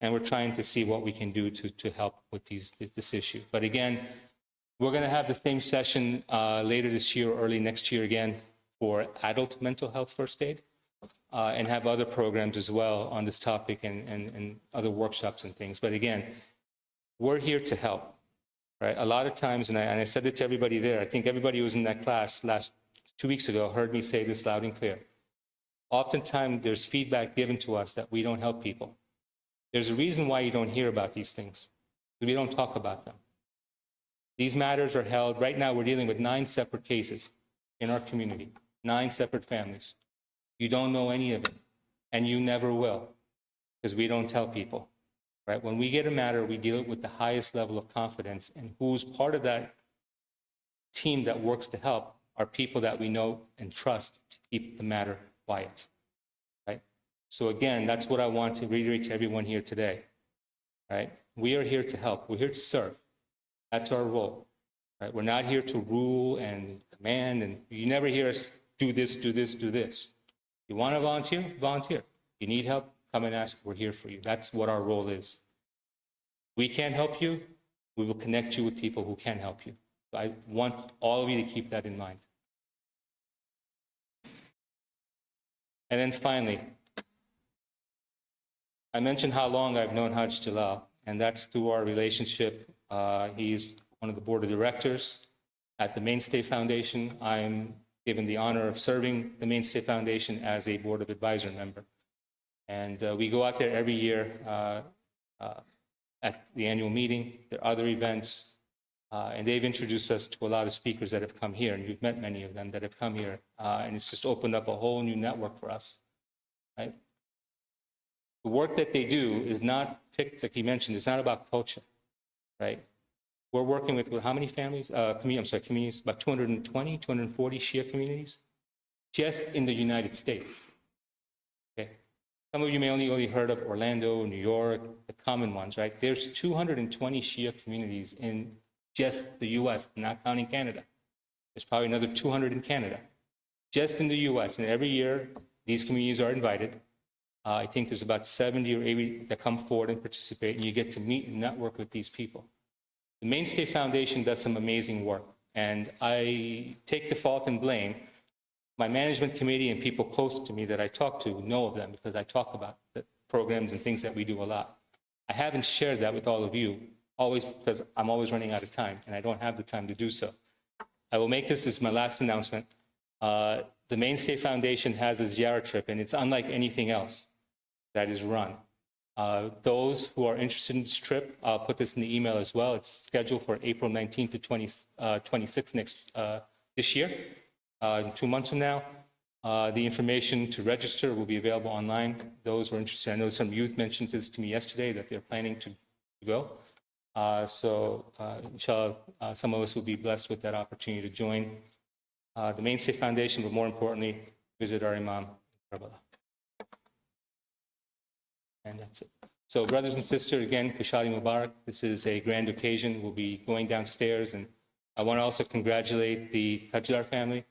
and we're trying to see what we can do to help with this issue. But again, we're going to have the same session later this year or early next year again for adult mental health first aid, and have other programs as well on this topic and other workshops and things. But again, we're here to help, right? A lot of times, and I said it to everybody there, I think everybody who was in that class 2 weeks ago heard me say this loud and clear. Oftentimes, there's feedback given to us that we don't help people. There's a reason why you don't hear about these things, because we don't talk about them. These matters are held, right now we're dealing with 9 separate cases in our community, 9 separate families. You don't know any of it, and you never will, because we don't tell people, right? When we get a matter, we deal it with the highest level of confidence, and who's part of that team that works to help are people that we know and trust to keep the matter quiet, right? So again, that's what I want to reiterate to everyone here today, right? We are here to help. We're here to serve. That's our role, right? We're not here to rule and command, and you never hear us do this, do this, do this. You want to volunteer? Volunteer. You need help? Come and ask. We're here for you. That's what our role is. We can't help you. We will connect you with people who can help you. So I want all of you to keep that in mind. And then finally, I mentioned how long I've known Hajj Jalal, and that's through our relationship. He's one of the board of directors at the Mainstay Foundation. I'm given the honor of serving the Mainstay Foundation as a board of advisor member. And we go out there every year at the annual meeting. There are other events, and they've introduced us to a lot of speakers that have come here, and you've met many of them that have come here, and it's just opened up a whole new network for us, right? The work that they do is not picked, like he mentioned, it's not about culture, right? We're working with how many families? Communities, about 220, 240 Shia communities, just in the United States. Okay. Some of you may only heard of Orlando, New York, the common ones, right? There's 220 Shia communities in just the US, not counting Canada. There's probably another 200 in Canada, just in the US. And every year, these communities are invited. I think there's about 70 or 80 that come forward and participate, and you get to meet and network with these people. The Mainstay Foundation does some amazing work, and I take the fault and blame. My management committee and people close to me that I talk to know of them because I talk about the programs and things that we do a lot. I haven't shared that with all of you, always because I'm always running out of time, and I don't have the time to do so. I will make this as my last announcement. The Mainstay Foundation has a Ziyarah trip, and it's unlike anything else that is run. Those who are interested in this trip, I'll put this in the email as well. It's scheduled for April 19th to 26th this year, 2 months from now. The information to register will be available online. Those who are interested, I know some youth mentioned this to me yesterday that they're planning to go. Inshallah, some of us will be blessed with that opportunity to join the Mainstay Foundation, but more importantly, visit our Imam in Karbala. And that's it. So brothers and sisters, again, Kushali Mubarak. This is a grand occasion. We'll be going downstairs, and I want to also congratulate the Tajdar family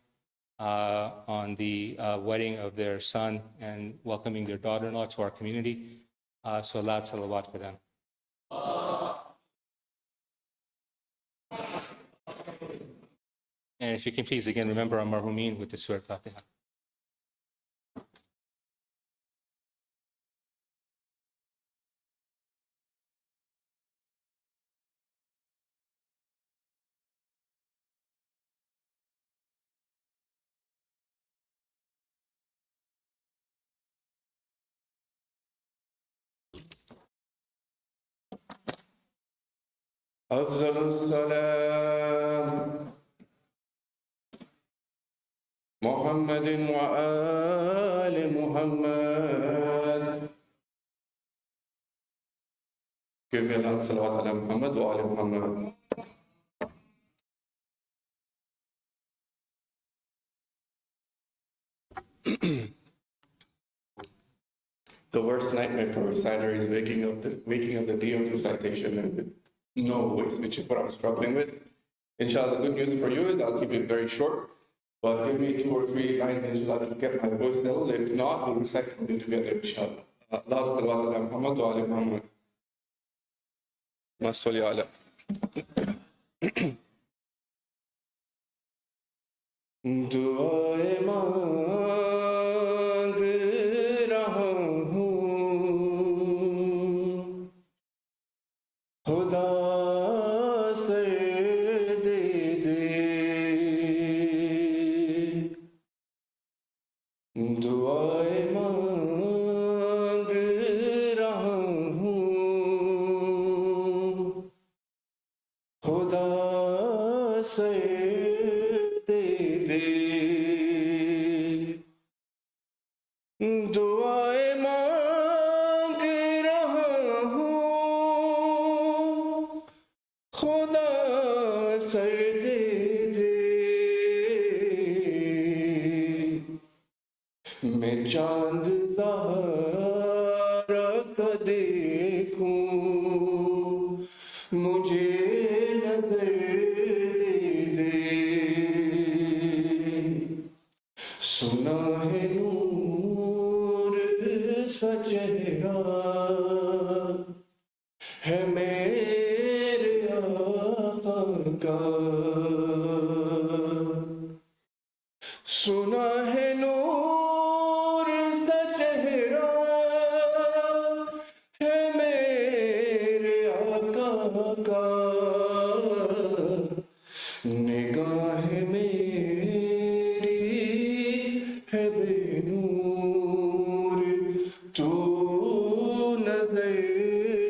on the wedding of their son and welcoming their daughter-in-law to our community. So Allah salawat for them. And if you can please again remember our marhumeen with the Surah Fatiha. أفضل السلام محمد وآل محمد كمل الصلوات على محمد وآل محمد. The worst nightmare for a reciter is waking up the day of recitation and no voice, which is what I'm struggling with. Inshallah, the good news for you is I'll keep it very short, but give me 2 or 3 lines, inshallah, to get my voice level. If not, we'll recite something together, inshallah. Allahumma salli ala Muhammad wa ala Muhammad. Ma salli ala. दुआएं मांग रहा हूँ खुदा से दे दुआएं मांग रहा हूँ खुदा से दुआएं मांग रहा हूँ खुदा से दे मैं चांद ज़हरा का देखूं मुझे नजर दे सुना है नूर सा चेहरा है मेरे आका का सुना है नूर सा चेहरा है मेरे आका का निगाह मेरी है बेनूर तू नजर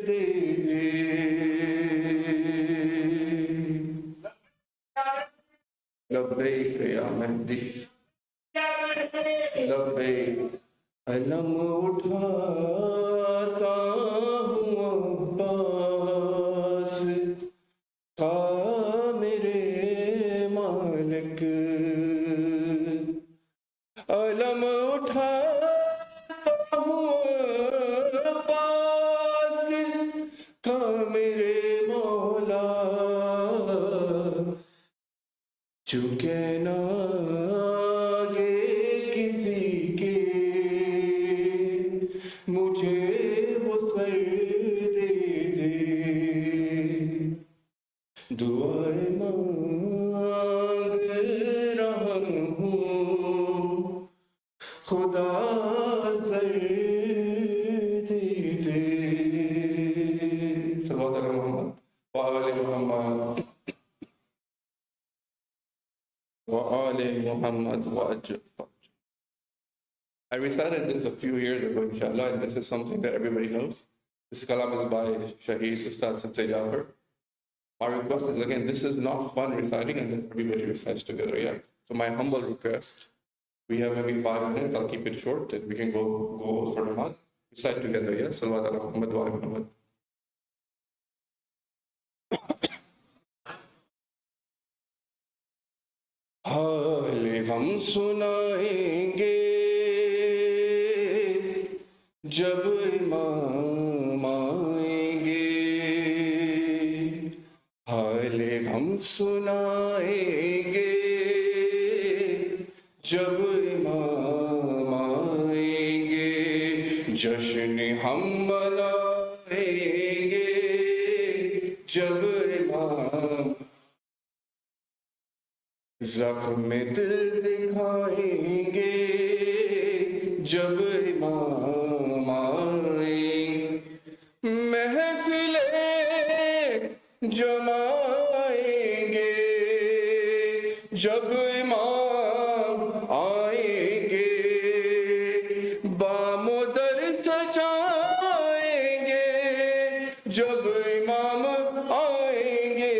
दे लब्बैक या मेहदी लब्बैक अलम उठाता हूँ अब्बास میرے مالک علم اٹھاتا ہوں پاس کا میرے مولا چکے نہ آگے کسی کے مجھے وہ سر دے دے دعائیں مانگ رہا ہوں خدا سر دے دے صلی اللہ علیہ محمد وآل محمد وآل محمد وأجل. I recited this a few years ago, inshallah, and this is something that everybody knows. This kalam is by Shaheed Ustad Sabse Jafar. Our request is, again, this is not fun reciting unless everybody recites together, yeah? So my humble request, we have maybe 5 minutes, I'll keep it short, and we can go for namaz. Recite together, yeah? Salawat ala Muhammad wa ala Muhammad. حال ہم سنائیں گے جب امام آئیں گے حال ہم سنائیں گے جب امام آئیں گے جشن ہم منائیں گے جب امام زخم دل دکھائیں گے جب امام آئیں محفلیں جمائیں گے جب امام آئیں گے بام و در سجائیں گے جب امام آئیں گے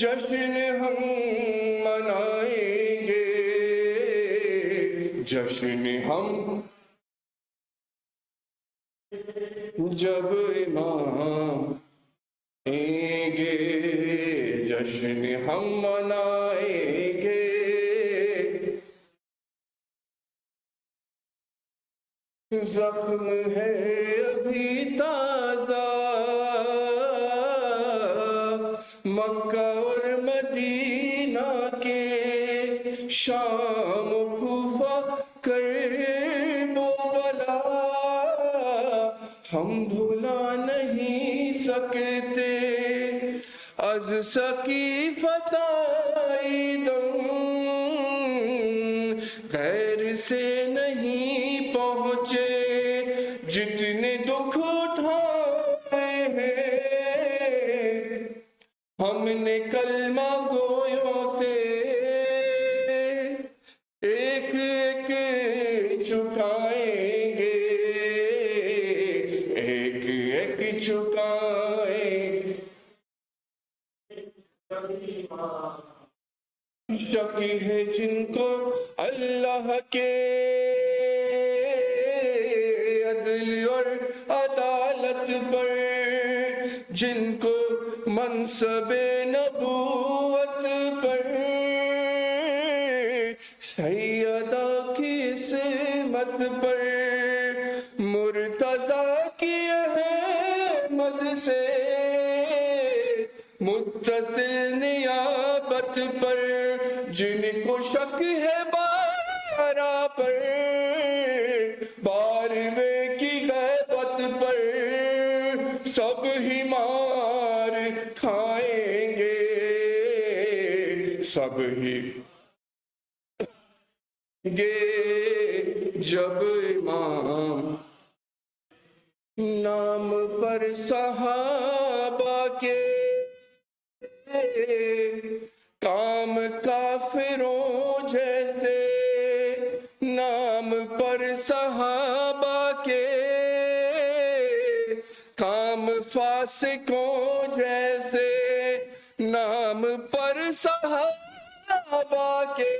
جشن ہم منائیں گے جشن ہم جب امام آئیں گے جشن ہم منائیں گے زخم ہے ابھی تازہ مکہ اور مدینہ کے شام کوفہ کرب و بلا ہم بھلا نہیں سکتے از سقیفۃ دم غیر سے نہیں پہنچے جتنے دکھ اٹھائے ہیں ہم نے کلمہ گویوں سے ایک ایک چکائیں گے ایک ایک چکائیں شکی ہے جن کو اللہ کے عدل اور عدالت پر جن کو منصب نبوت پر سیدہ کی سمت پر مرتضیٰ کی احمد سے متصل نیابت پر جن کو شک ہے بارہ پر باروے کی غیبت پر سب ہی مار کھائیں گے سب ہی گے جب امام نام پر صحابہ کے کام کافروں جیسے نام پر صحابہ کے کام فاسقوں جیسے نام پر صحابہ کے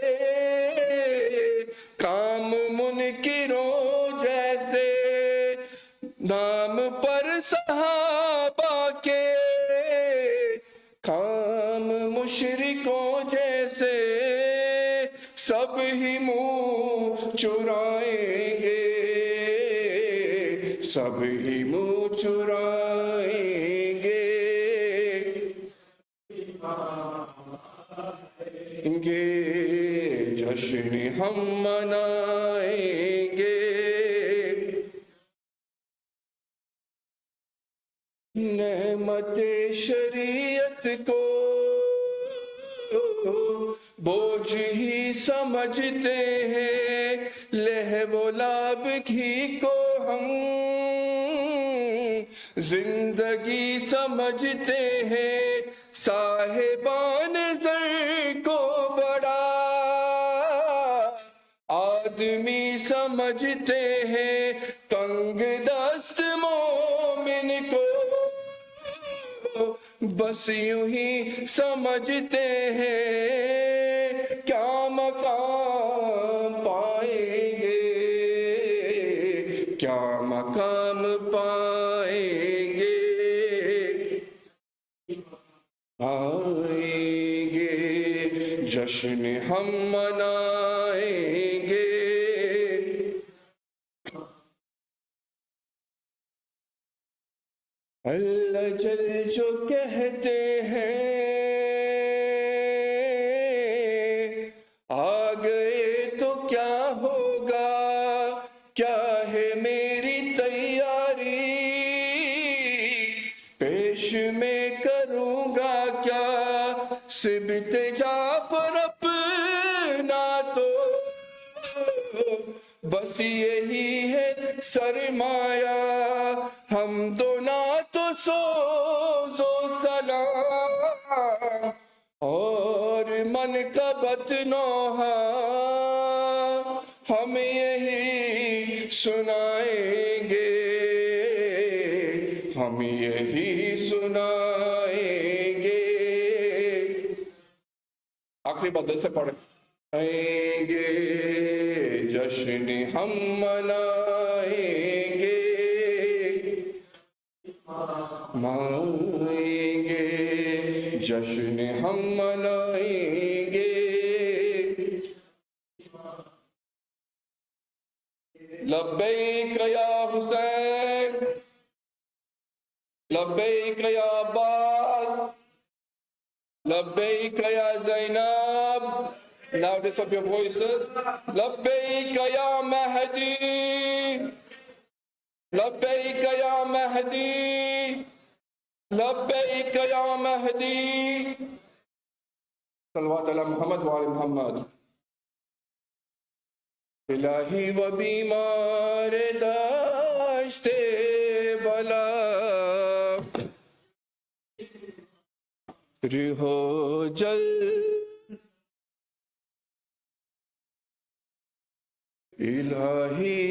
کام منکروں جیسے نام پر صحابہ کے کام ہم مشرکوں جیسے سب ہی منہ چرائیں گے، سب ہی منہ چرائیں گے، جشن ہم منائیں گے، نعمت شریعت کو بوجھ ہی سمجھتے ہیں، لہو و لعب گھی کو ہم زندگی سمجھتے ہیں، صاحبان زر کو بڑا آدمی سمجھتے ہیں، تنگ دست مومن کو بس یوں ہی سمجھتے ہیں، کیا مقام پائیں گے، کیا مقام پائیں گے، آئیں گے جشن ہم منائیں گے، اللہ جل جو کہتے ہیں آ گئے تو کیا ہوگا، کیا ہے میری تیاری، پیش میں کروں گا کیا، سبت جعفر اپنا تو بس یہی ہے سرمایہ، ہم دونا تو سوز و سلام اور منقبت نوحہ ہم یہی سنائیں گے، ہم یہی سنائیں گے، آخری بات دل سے پڑھیں، آئیں گے جشن ہم منائیں گے، مائیں گے جشن ہم منائیں گے، لبیک یا حسین، لبیک یا عباس، لبیک یا زینب، loudest of your voices، لبیک یا مہدی، لبیک یا مہدی، لبیک یا مہدی، صلوات علی محمد وعلی محمد، الہی و بیمار داشتے بلا ہو جل، الہی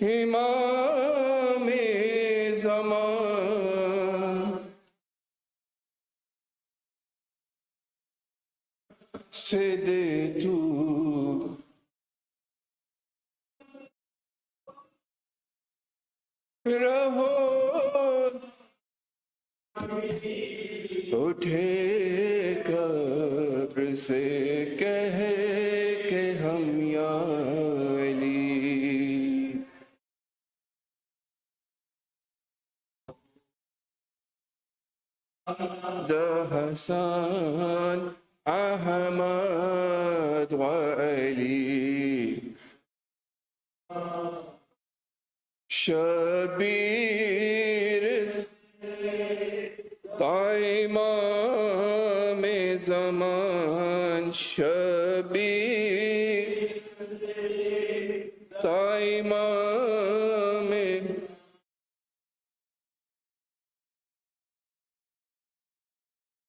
امام زمان سے دے تو رہو، اٹھے قبر سے کہہ کہ ہم یا علی، حسن احمد و علی، شبیر تا امام زمان، شبیر تا امام،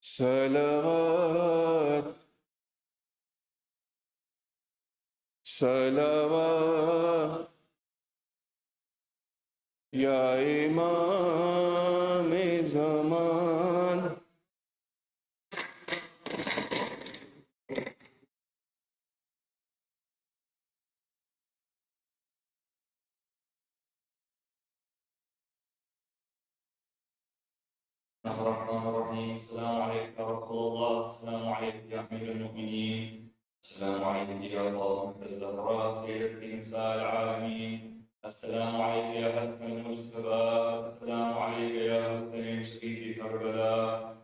صلوات صلوات یا امام زمان، الرحمن عليك يا رسول الله. السلام عليك يا أمير المؤمنين. السلام عليك يا فاطمة الزهراء سيدة نساء العالمين. السلام عليك يا حسن المجتبى. السلام عليك يا حسين شهيد كربلاء.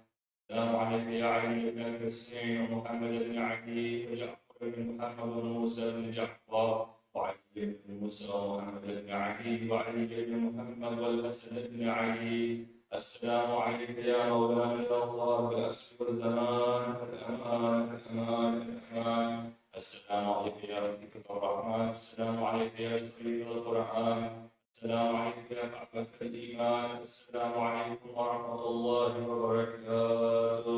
السلام عليك يا علي بن الحسين ومحمد بن علي وجعفر بن محمد وموسى بن جعفر وعلي بن موسى ومحمد بن علي وعلي بن محمد والحسن بن علي. السلام عليك يا مولانا يا الله في العصر والزمان. الأمان الأمان الأمان. السلام عليك يا رفيق الرحمن. السلام عليك يا شفيع القرآن. السلام عليكم يا كعبة الإيمان. السلام عليكم ورحمة الله وبركاته.